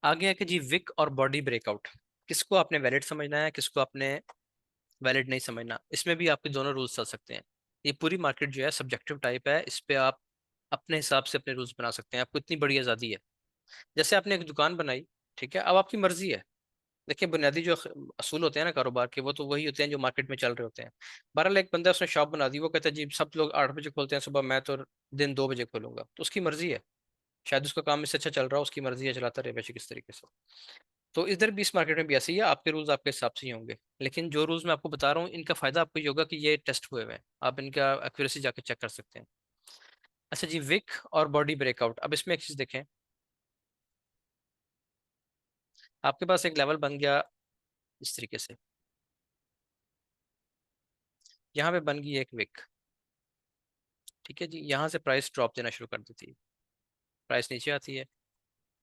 आगे है कि जी विक और बॉडी ब्रेकआउट, किसको आपने वैलिड समझना है, किसको आपने वैलिड नहीं समझना, इसमें भी आपके दोनों रूल्स चल सकते हैं। ये पूरी मार्केट जो है सब्जेक्टिव टाइप है, इस पे आप अपने हिसाब से अपने रूल्स बना सकते हैं, आपको इतनी बड़ी आज़ादी है। जैसे आपने एक दुकान बनाई, ठीक है, अब आपकी मर्जी है। देखिए बुनियादी जो असूल होते हैं ना कारोबार के, वो तो वही होते हैं जो मार्केट में चल रहे होते हैं। बहरहाल एक बंदा उसने शॉप बना दी, वो कहता है जी सब लोग 8 बजे खोलते हैं सुबह, मैं तो दिन 2 बजे खोलूंगा, तो उसकी मर्जी है, शायद उसका काम इससे अच्छा चल रहा हो, उसकी मर्जी है, चलाता रहे वैसे किस तरीके से। तो इधर भी इस मार्केट में भी ऐसे ही है, आपके रूल्स आपके हिसाब से ही होंगे, लेकिन जो रूल्स मैं आपको बता रहा हूँ इनका फायदा आपको ये होगा कि ये टेस्ट हुए हुए हैं, आप इनका एक्यूरेसी जाके चेक कर सकते हैं। अच्छा जी, विक और बॉडी ब्रेकआउट, अब इसमें एक चीज देखें, आपके पास एक लेवल बन गया इस तरीके से, यहाँ पे बन गई एक विक। ठीक है जी, यहाँ से प्राइस ड्रॉप देना शुरू कर देती है, प्राइस नीचे आती है,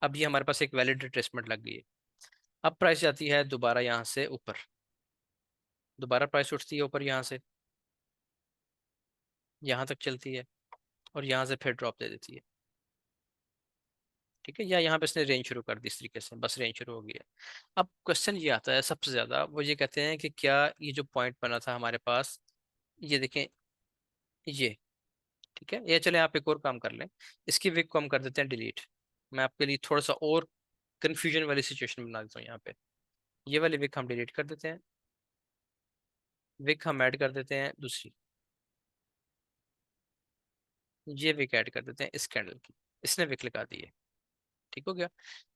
अब ये हमारे पास एक वैलिड रिट्रेसमेंट लग गई है। अब प्राइस जाती है दोबारा यहाँ से ऊपर, दोबारा प्राइस उठती है ऊपर यहाँ से, यहाँ तक चलती है, और यहाँ से फिर ड्रॉप दे देती है। ठीक है, या यहाँ पे इसने रेंज शुरू कर दी इस तरीके से, बस रेंज शुरू हो गई है। अब क्वेश्चन ये आता है सबसे ज्यादा, वो ये कहते हैं कि क्या ये जो पॉइंट बना था हमारे पास, ये देखें, ये, ठीक है, ये चले आप एक और काम कर लें, इसकी विक को हम कर देते हैं डिलीट। मैं आपके लिए थोड़ा सा और कंफ्यूजन वाली सिचुएशन बना देता हूँ यहाँ पे, ये वाली विक हम डिलीट कर देते हैं, विक हम ऐड कर देते हैं दूसरी, ये विक ऐड कर देते हैं इस कैंडल की, इसने विक लगा दी है। ठीक हो गया।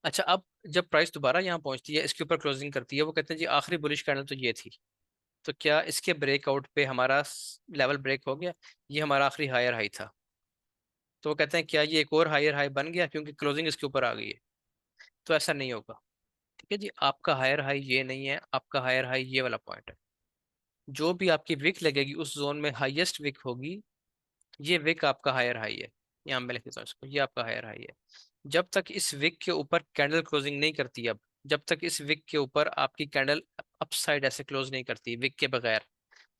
अच्छा, अब जब प्राइस दोबारा यहाँ पहुंचती है, इसके ऊपर क्लोजिंग करती है, वो कहते हैं जी आखिरी बुलिश कैंडल तो ये थी, तो क्या इसके ब्रेकआउट पे हमारा लेवल ब्रेक हो गया, ये हमारा आखिरी हायर हाई था, तो वो कहते हैं क्या ये एक और हायर हाई बन गया क्योंकि क्लोजिंग इसके ऊपर आ गई है। तो ऐसा नहीं होगा। ठीक है जी, आपका हायर हाई ये नहीं है, आपका हायर हाई ये वाला पॉइंट है, जो भी आपकी विक लगेगी उस जोन में हाईएस्ट विक होगी, ये विक आपका हायर हाई है। यहाँ मैं लिख देता हूँ इसको, ये आपका हायर हाई है। जब तक इस विक के ऊपर कैंडल क्लोजिंग नहीं करती, अब जब तक इस विक के ऊपर आपकी कैंडल अपसाइड ऐसे क्लोज नहीं करती विक के बगैर,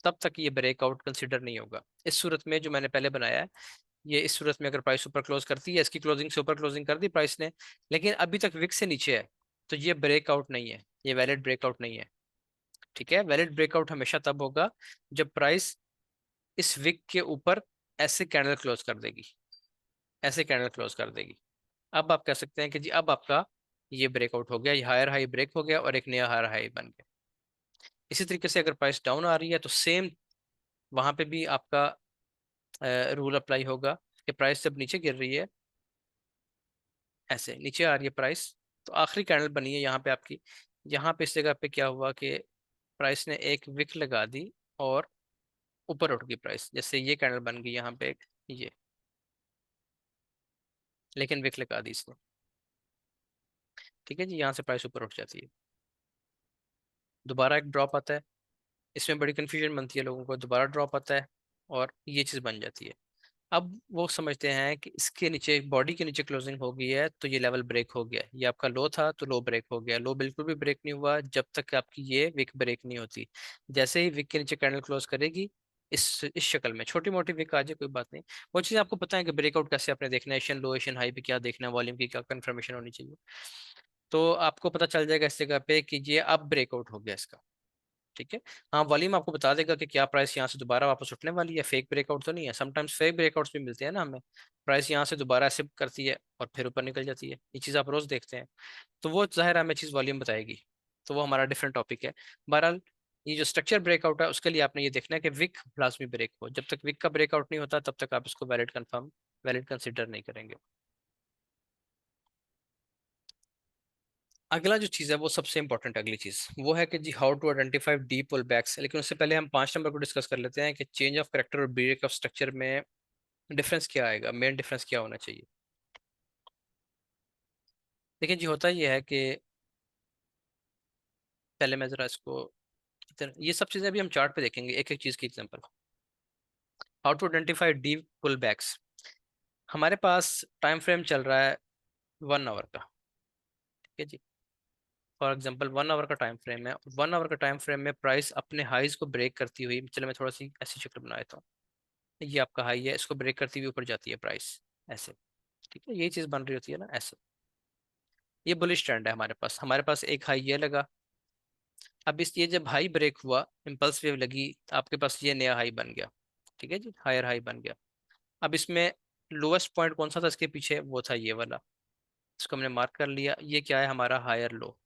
तब तक ये ब्रेकआउट कंसिडर नहीं होगा। इस सूरत में जो मैंने पहले बनाया है, ये इस सूरत में अगर प्राइस ऊपर क्लोज करती है, इसकी क्लोजिंग से ऊपर क्लोजिंग कर दी प्राइस ने, लेकिन अभी तक विक से नीचे है, तो ये ब्रेकआउट नहीं है, ये वैलिड ब्रेकआउट नहीं है। ठीक है, वैलिड ब्रेकआउट हमेशा तब होगा जब प्राइस इस विक के ऊपर ऐसे कैंडल क्लोज कर देगी, ऐसे कैंडल क्लोज कर देगी। अब आप कह सकते हैं कि जी अब आपका ये ब्रेकआउट हो गया, ये हायर हाई ब्रेक हो गया और एक नया हायर हाई बन गया। इसी तरीके से अगर प्राइस डाउन आ रही है तो सेम वहां पे भी आपका रूल अप्लाई होगा कि प्राइस जब नीचे गिर रही है, ऐसे नीचे आ रही है प्राइस, तो आखिरी कैंडल बनी है यहाँ पे आपकी, यहाँ पे इस जगह पे क्या हुआ कि प्राइस ने एक विक लगा दी और ऊपर उठ गई प्राइस, जैसे ये कैंडल बन गई यहाँ पे एक, ये, लेकिन विक लगा दी इसने। ठीक है जी, यहाँ से प्राइस ऊपर उठ जाती है, दोबारा एक ड्रॉप आता है, इसमें बड़ी कन्फ्यूजन बनती है लोगों को, दोबारा ड्रॉप आता है और ये चीज़ बन जाती है। अब वो समझते हैं कि इसके नीचे, बॉडी के नीचे क्लोजिंग हो गई है तो ये लेवल ब्रेक हो गया, ये आपका लो था तो लो ब्रेक हो गया। लो बिल्कुल भी ब्रेक नहीं हुआ जब तक आपकी ये विक ब्रेक नहीं होती। जैसे ही विक के नीचे कैंडल क्लोज करेगी, इस शक्ल में छोटी मोटी विक आ जाए कोई बात नहीं, वो चीज़ आपको पता है कि ब्रेकआउट कैसे आपने देखना है, एशियन लो एशियन हाई पे क्या देखना है, वॉल्यूम की क्या कंफर्मेशन होनी चाहिए, तो आपको पता चल जाएगा इस जगह पे कि ये अब ब्रेकआउट हो गया इसका। ठीक है, हाँ वॉल्यूम आपको बता देगा कि क्या प्राइस यहाँ से दोबारा वापस उठने वाली है, फेक ब्रेकआउट तो नहीं है। समटाइम्स फेक ब्रेकआउट्स भी मिलते हैं ना हमें, प्राइस यहाँ से दोबारा ऐसे करती है और फिर ऊपर निकल जाती है, ये चीज़ आप रोज देखते हैं, तो वो जाहिर है हमें चीज़ वॉल्यूम बताएगी, तो वो हमारा डिफरेंट टॉपिक है। बहरहाल ये जो स्ट्रक्चर ब्रेकआउट है उसके लिए आपने ये देखना है कि विक लाजमी ब्रेक हो, जब तक विक का ब्रेकआउट नहीं होता तब तक आप इसको वैलिड कंफर्म, वैलिड कंसिडर नहीं करेंगे। अगला जो चीज़ है वो सबसे इंपॉर्टेंट, अगली चीज़ वो है कि जी how to identify deep pull backs. लेकिन उससे पहले हम 5 नंबर को डिस्कस कर लेते हैं कि चेंज ऑफ करेक्टर और ब्रेक ऑफ स्ट्रक्चर में डिफरेंस क्या आएगा, मेन डिफरेंस क्या होना चाहिए। देखिए जी होता ये है कि पहले मैं ज़रा इसको ये सब चीज़ें अभी हम चार्ट पे देखेंगे एक एक चीज़ की example. How to identify deep pull backs, हमारे पास टाइम फ्रेम चल रहा है 1 आवर का। ठीक है जी, फॉर एग्जांपल 1 आवर का टाइम फ्रेम है, 1 आवर का टाइम फ्रेम में प्राइस अपने हाइज को ब्रेक करती हुई, चलो मैं थोड़ा सी ऐसी शक्ल बना देता हूँ, ये आपका हाई है, इसको ब्रेक करती हुई ऊपर जाती है प्राइस, ऐसे। ठीक है, यही चीज़ बन रही होती है ना ऐसे, ये बुलिश ट्रेंड है हमारे पास एक हाई ये लगा। अब इस ये जब हाई ब्रेक हुआ, इम्पल्स वेव लगी, आपके पास ये नया हाई बन गया। ठीक है जी, हायर हाई बन गया। अब इसमें लोएस्ट पॉइंट कौन सा था इसके पीछे, वो था ये वाला, इसको हमने मार्क कर लिया, ये क्या है हमारा हायर लो,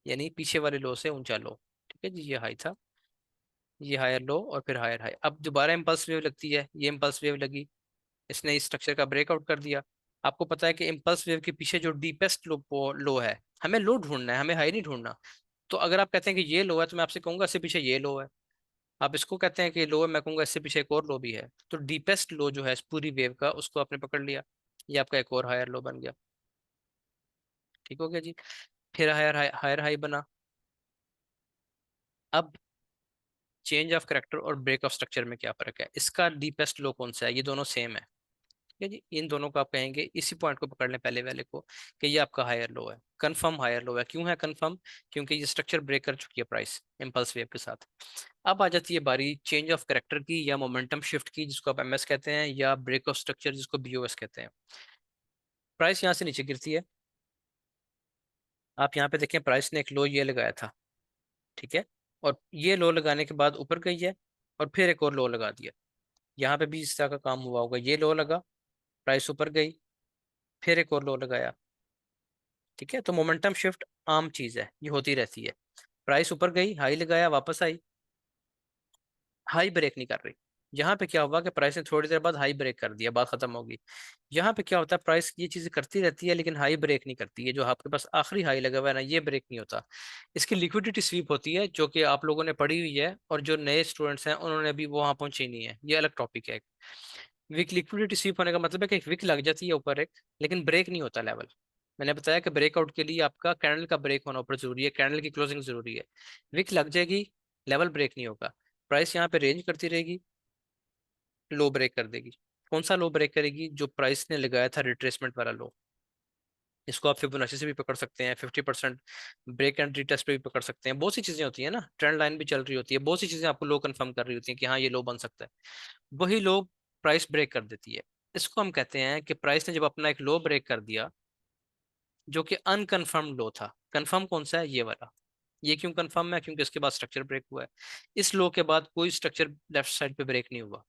यानी पीछे वाले लो से ऊंचा लो। ठीक है जी, ये हाई था, ये हायर लो और फिर हायर हाई। अब दोबारा इम्पल्स वेव लगती है, ये इम्पल्स वेव लगी, इसने इस स्ट्रक्चर का ब्रेकआउट कर दिया। आपको पता है कि इम्पल्स वेव के पीछे जो डीपेस्ट लो है, हमें लो ढूंढना है, हमें हाई नहीं ढूंढना। तो अगर आप कहते हैं कि ये लो है तो मैं आपसे कहूंगा इससे पीछे ये लो है, आप इसको कहते हैं कि लो है, मैं कहूंगा इससे पीछे एक और लो भी है, तो डीपेस्ट लो जो है इस पूरी वेव का उसको आपने पकड़ लिया, ये आपका एक और हायर लो बन गया। ठीक हो गया जी, फिर हायर हाई बना। अब चेंज ऑफ करेक्टर और ब्रेक ऑफ स्ट्रक्चर में क्या फर्क है, इसका डीपेस्ट लो कौन सा है, ये दोनों सेम है। ठीक है जी, इन दोनों को आप कहेंगे, इसी पॉइंट को पकड़ लें पहले वाले को, कि ये आपका हायर लो है, कंफर्म हायर लो है। क्यों है कंफर्म, क्योंकि ये स्ट्रक्चर ब्रेक कर चुकी है प्राइस इम्पल्स वेव के साथ। अब आ जाती है बारी चेंज ऑफ करेक्टर की या मोमेंटम शिफ्ट की, जिसको आप एमएस कहते हैं, या ब्रेक ऑफ स्ट्रक्चर जिसको बीओएस कहते हैं। प्राइस यहाँ से नीचे गिरती है, आप यहाँ पे देखें प्राइस ने एक लो ये लगाया था। ठीक है, और ये लो लगाने के बाद ऊपर गई है और फिर एक और लो लगा दिया, यहाँ पे भी इस तरह का काम हुआ होगा, ये लो लगा, प्राइस ऊपर गई, फिर एक और लो लगाया। ठीक है, तो मोमेंटम शिफ्ट आम चीज है, ये होती रहती है, प्राइस ऊपर गई, हाई लगाया, वापस आई, हाई ब्रेक नहीं कर रही। यहाँ पे क्या हुआ कि प्राइस ने थोड़ी देर बाद हाई ब्रेक कर दिया, बात खत्म होगी। यहाँ पे क्या होता है, प्राइस ये चीजें करती रहती है लेकिन हाई ब्रेक नहीं करती है, जो आपके पास आखिरी हाई लगा हुआ है ना, ये ब्रेक नहीं होता। इसकी लिक्विडिटी स्वीप होती है जो कि आप लोगों ने पढ़ी हुई है, और जो नए स्टूडेंट्स हैं उन्होंने अभी वो वहां पहुंचे ही नहीं है, ये अलग टॉपिक है। विक लिक्विडिटी स्वीप होने का मतलब है कि एक विक लग जाती है ऊपर एक, लेकिन ब्रेक नहीं होता लेवल। मैंने बताया कि ब्रेकआउट के लिए आपका कैंडल का ब्रेक होना ऊपर जरूरी है, कैंडल की क्लोजिंग जरूरी है। विक लग जाएगी, लेवल ब्रेक नहीं होगा, प्राइस यहाँ पे रेंज करती रहेगी, लो ब्रेक कर देगी। कौन सा लो ब्रेक करेगी, जो प्राइस ने लगाया था रिट्रेसमेंट वाला लो। इसको आप फिबोनाची से भी पकड़ सकते हैं, 50% ब्रेक एंड रीटेस्ट पे भी पकड़ सकते हैं, बहुत सी चीजें होती है ना, ट्रेंड लाइन भी चल रही होती है, बहुत सी चीजें आपको लो कंफर्म कर रही होती हैं कि हाँ ये लो बन सकता है, वही लो प्राइस ब्रेक कर देती है। इसको हम कहते हैं कि प्राइस ने जब अपना एक लो ब्रेक कर दिया जो कि अनकन्फर्म लो था, कंफर्म कौन सा है, ये वाला, ये क्यों कंफर्म है? क्योंकि इसके बाद स्ट्रक्चर ब्रेक हुआ है। इस लो के बाद कोई स्ट्रक्चर लेफ्ट साइड पे ब्रेक नहीं हुआ,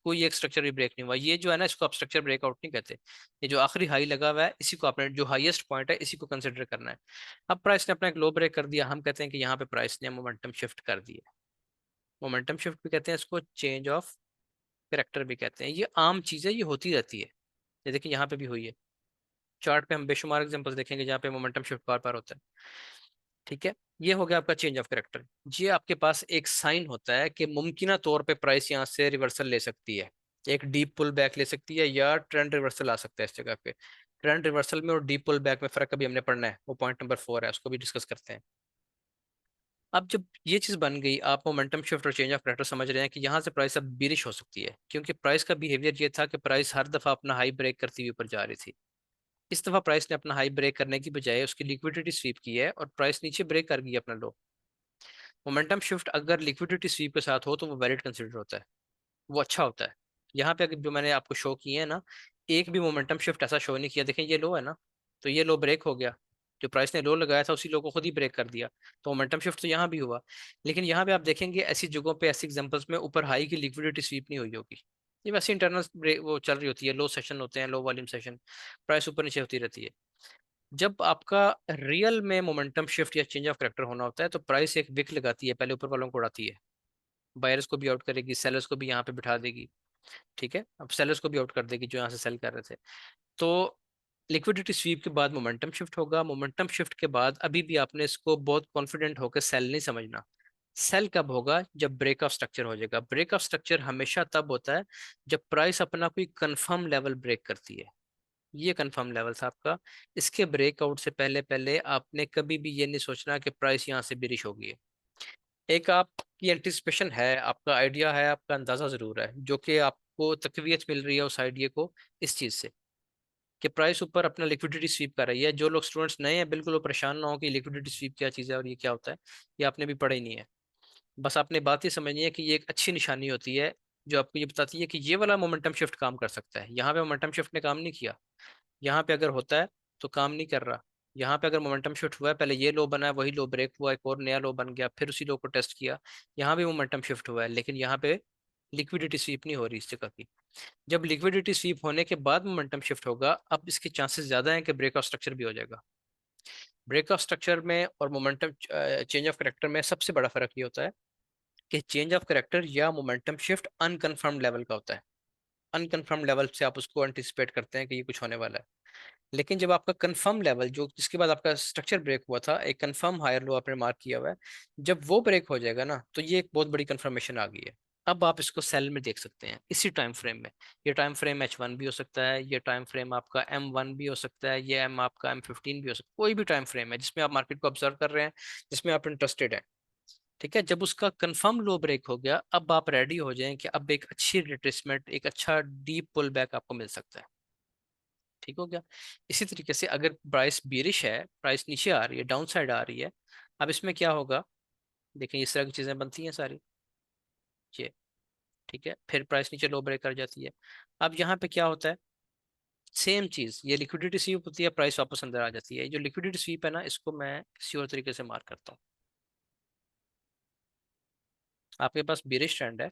कोई एक स्ट्रक्चर भी ब्रेक नहीं हुआ। ये जो है ना, इसको आप स्ट्रक्चर ब्रेकआउट नहीं कहते। ये जो आखिरी हाई लगा हुआ है, इसी को आपने, जो हाईएस्ट पॉइंट है, इसी को कंसिडर करना है। अब प्राइस ने अपना एक लो ब्रेक कर दिया, हम कहते हैं कि यहाँ पे प्राइस ने मोमेंटम शिफ्ट कर दिया। मोमेंटम शिफ्ट भी कहते हैं इसको, चेंज ऑफ करेक्टर भी कहते हैं। ये आम चीज़ है, ये होती रहती है। ये देखिए यहाँ पे भी हुई है। चार्ट पे हम बेशुमार एग्जांपल्स देखेंगे जहाँ पे मोमेंटम शिफ्ट बार बार होता है। ठीक है, ये हो गया आपका चेंज ऑफ करेक्टर। ये आपके पास एक साइन होता है कि मुमकिना तौर पे प्राइस यहाँ से रिवर्सल ले सकती है, एक डीप पुल बैक ले सकती है, या ट्रेंड रिवर्सल आ सकता है इस जगह पे। ट्रेंड रिवर्सल में और डीप पुल बैक में फर्क अभी हमने पढ़ना है, वो पॉइंट नंबर 4 है, उसको भी डिस्कस करते हैं। अब जब ये चीज बन गई, आप मोमेंटम शिफ्ट और चेंज ऑफ करेक्टर समझ रहे हैं कि यहाँ से प्राइस अब बिरिश हो सकती है, क्योंकि प्राइस का बिहेवियर ये था कि प्राइस हर दफा अपना हाई ब्रेक करती हुई ऊपर जा रही थी। इस दफा प्राइस ने अपना हाई ब्रेक करने की बजाय उसकी लिक्विडिटी स्वीप की है, और प्राइस नीचे ब्रेक कर गई अपना लो। मोमेंटम शिफ्ट अगर लिक्विडिटी स्वीप के साथ हो तो वो वैलिड कंसिडर होता है, वो अच्छा होता है। यहाँ पे अगर जो मैंने आपको शो किए हैं ना, एक भी मोमेंटम शिफ्ट ऐसा शो नहीं किया। देखें ये लो है ना, तो ये लो ब्रेक हो गया, जो प्राइस ने लो लगाया था उसी लो को खुद ही ब्रेक कर दिया। तो मोमेंटम शिफ्ट तो यहाँ भी हुआ। लेकिन यहाँ पे आप देखेंगे ऐसी जगहों पे, ऐसी एग्जांपल्स में ऊपर हाई की लिक्विडिटी स्वीप नहीं हुई होगी। ये वैसे इंटरनल ब्रेक वो चल रही होती है, लो सेशन होते हैं, लो वॉल्यूम सेशन, प्राइस ऊपर नीचे होती रहती है। जब आपका रियल में मोमेंटम शिफ्ट या चेंज ऑफ करेक्टर होना होता है, तो प्राइस एक विक लगाती है, पहले ऊपर वालों को उड़ाती है, बायर्स को भी आउट करेगी, सेलर्स को भी यहाँ पे बिठा देगी। ठीक है, अब सेलर्स को भी आउट कर देगी जो यहाँ से सेल कर रहे थे। तो लिक्विडिटी स्वीप के बाद मोमेंटम शिफ्ट होगा। मोमेंटम शिफ्ट के बाद अभी भी आपने इसको बहुत कॉन्फिडेंट होकर सेल नहीं समझना। सेल कब होगा? जब ब्रेक ऑफ स्ट्रक्चर हो जाएगा। ब्रेक ऑफ स्ट्रक्चर हमेशा तब होता है जब प्राइस अपना कोई कंफर्म लेवल ब्रेक करती है। ये कंफर्म लेवल था आपका। इसके ब्रेकआउट से पहले पहले आपने कभी भी ये नहीं सोचना कि प्राइस यहाँ से बिरिश होगी। एक आपकी एंटिसिपेशन है, आपका आइडिया है, आपका अंदाजा जरूर है, जो कि आपको तकवीत मिल रही है उस आइडिया को इस चीज से, कि प्राइस ऊपर अपना लिक्विडिटी स्वीप कर रही है। जो लोग स्टूडेंट्स नए हैं, बिल्कुल वो परेशान ना हो कि लिक्विडिटी स्वीप क्या चीज़ है और ये क्या होता है, ये आपने भी पढ़ा ही नहीं है। बस आपने बात ये समझनी है कि ये एक अच्छी निशानी होती है, जो आपको ये बताती है कि ये वाला मोमेंटम शिफ्ट काम कर सकता है। यहाँ पे मोमेंटम शिफ्ट ने काम नहीं किया, यहाँ पे अगर होता है तो काम नहीं कर रहा। यहाँ पे अगर मोमेंटम शिफ्ट हुआ है, पहले ये लो बना है, वही लो ब्रेक हुआ, एक और नया लो बन गया, फिर उसी लो को टेस्ट किया, यहाँ भी मोमेंटम शिफ्ट हुआ है, लेकिन यहाँ पे लिक्विडिटी स्वीप नहीं हो रही इस जगह की। जब लिक्विडिटी स्वीप होने के बाद मोमेंटम शिफ्ट होगा, अब इसके चांसेस ज्यादा हैं कि ब्रेक ऑफ स्ट्रक्चर भी हो जाएगा। ब्रेक ऑफ स्ट्रक्चर में और मोमेंटम चेंज ऑफ करेक्टर में सबसे बड़ा फर्क ये होता है कि चेंज ऑफ करेक्टर या मोमेंटम शिफ्ट अनकंफर्म लेवल का होता है। अनकंफर्म लेवल से आप उसको एंटिसिपेट करते हैं कि ये कुछ होने वाला है। लेकिन जब आपका कंफर्म लेवल, जो जिसके बाद आपका स्ट्रक्चर ब्रेक हुआ था, एक कंफर्म हायर लो आपने मार्क किया हुआ है, जब वो ब्रेक हो जाएगा ना, तो ये एक बहुत बड़ी कंफर्मेशन आ गई है। अब आप इसको सेल में देख सकते हैं, इसी टाइम फ्रेम में। ये टाइम फ्रेम H1 भी हो सकता है, ये टाइम फ्रेम आपका M1 भी हो सकता है, ये M आपका M15 भी हो सकता है। कोई भी टाइम फ्रेम है जिसमें आप मार्केट को ऑब्जर्व कर रहे हैं, जिसमें आप इंटरेस्टेड हैं। ठीक है, जब उसका कंफर्म लो ब्रेक हो गया, अब आप रेडी हो जाएं कि अब एक अच्छी रिट्रेसमेंट, एक अच्छा डीप पुल बैक आपको मिल सकता है। ठीक हो गया। इसी तरीके से अगर प्राइस बीरिश है, प्राइस नीचे आ रही है, डाउन साइड आ रही है, अब इसमें क्या होगा? देखिए इस तरह की चीजें बनती हैं सारी। ये ठीक है, फिर प्राइस नीचे लो ब्रेक कर जाती है। अब यहाँ पे क्या होता है? सेम चीज, ये लिक्विडिटी स्वीप होती है, प्राइस वापस अंदर आ जाती है। ये जो लिक्विडिटी स्वीप है ना, इसको मैं किसी और तरीके से मार्क करता हूँ। आपके पास बीरिश ट्रेंड है,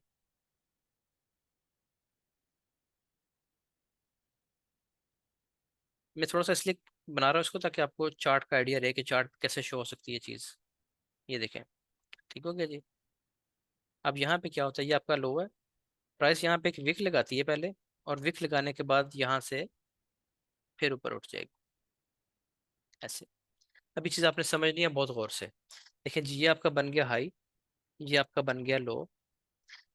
मैं थोड़ा सा इसलिए बना रहा हूँ इसको ताकि आपको चार्ट का आइडिया रहे कि चार्ट कैसे शो हो सकती है चीज। ये देखें, ठीक हो गया जी। अब यहाँ पे क्या होता है? ये आपका लो है, प्राइस यहाँ पे एक विक लगाती है पहले, और विक लगाने के बाद यहाँ से फिर ऊपर उठ जाएगी ऐसे। अभी चीज़ आपने समझनी है बहुत गौर से। देखिए जी, ये आपका बन गया हाई, ये आपका बन गया लो।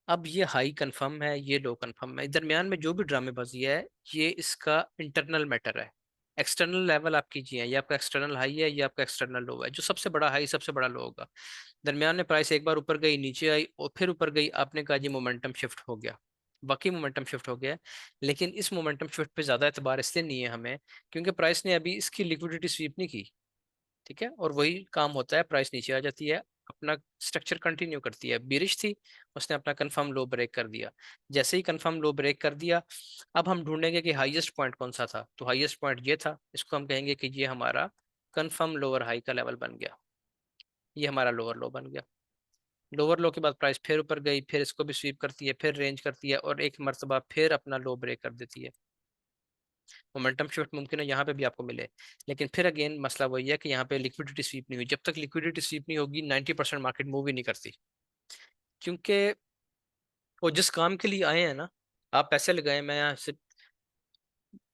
अब ये हाई कंफर्म है, ये लो कंफर्म है, दरमियान में जो भी ड्रामेबाजी है, ये इसका इंटरनल मैटर है। एक्सटर्नल लेवल आप कीजिए, ये आपका एक्सटर्नल हाई है, ये आपका एक्सटर्नल लो है। जो सबसे बड़ा हाई सबसे बड़ा लो होगा, दरमियान में प्राइस एक बार ऊपर गई, नीचे आई और फिर ऊपर गई, आपने कहा जी मोमेंटम शिफ्ट हो गया। बाकी मोमेंटम शिफ्ट हो गया है। लेकिन इस मोमेंटम शिफ्ट पे ज़्यादा एतबार इसलिए नहीं है हमें, क्योंकि प्राइस ने अभी इसकी लिक्विडिटी स्वीप नहीं की। ठीक है, और वही काम होता है, प्राइस नीचे आ जाती है, अपना स्ट्रक्चर कंटिन्यू करती है। बिरिश थी, उसने अपना कंफर्म लो ब्रेक कर दिया। जैसे ही कंफर्म लो ब्रेक कर दिया, अब हम ढूंढेंगे कि हाईएस्ट पॉइंट कौन सा था। तो हाईएस्ट पॉइंट ये था, इसको हम कहेंगे कि ये हमारा कंफर्म लोअर हाई का लेवल बन गया। ये हमारा लोअर लो बन गया। लोअर लो के बाद प्राइस फिर ऊपर गई, फिर इसको भी स्वीप करती है, फिर रेंज करती है और एक मर्तबा फिर अपना लो ब्रेक कर देती है। मोमेंटम शिफ्ट मुमकिन है यहाँ पे भी आपको मिले, लेकिन फिर अगेन मसला वही है कि यहाँ पे लिक्विडिटी स्वीप नहीं हुई। जब तक लिक्विडिटी स्वीप नहीं होगी 90% मार्केट मूव ही नहीं करती, क्योंकि वो जिस काम के लिए आए हैं ना, आप पैसे लगाए, मैं यहाँ से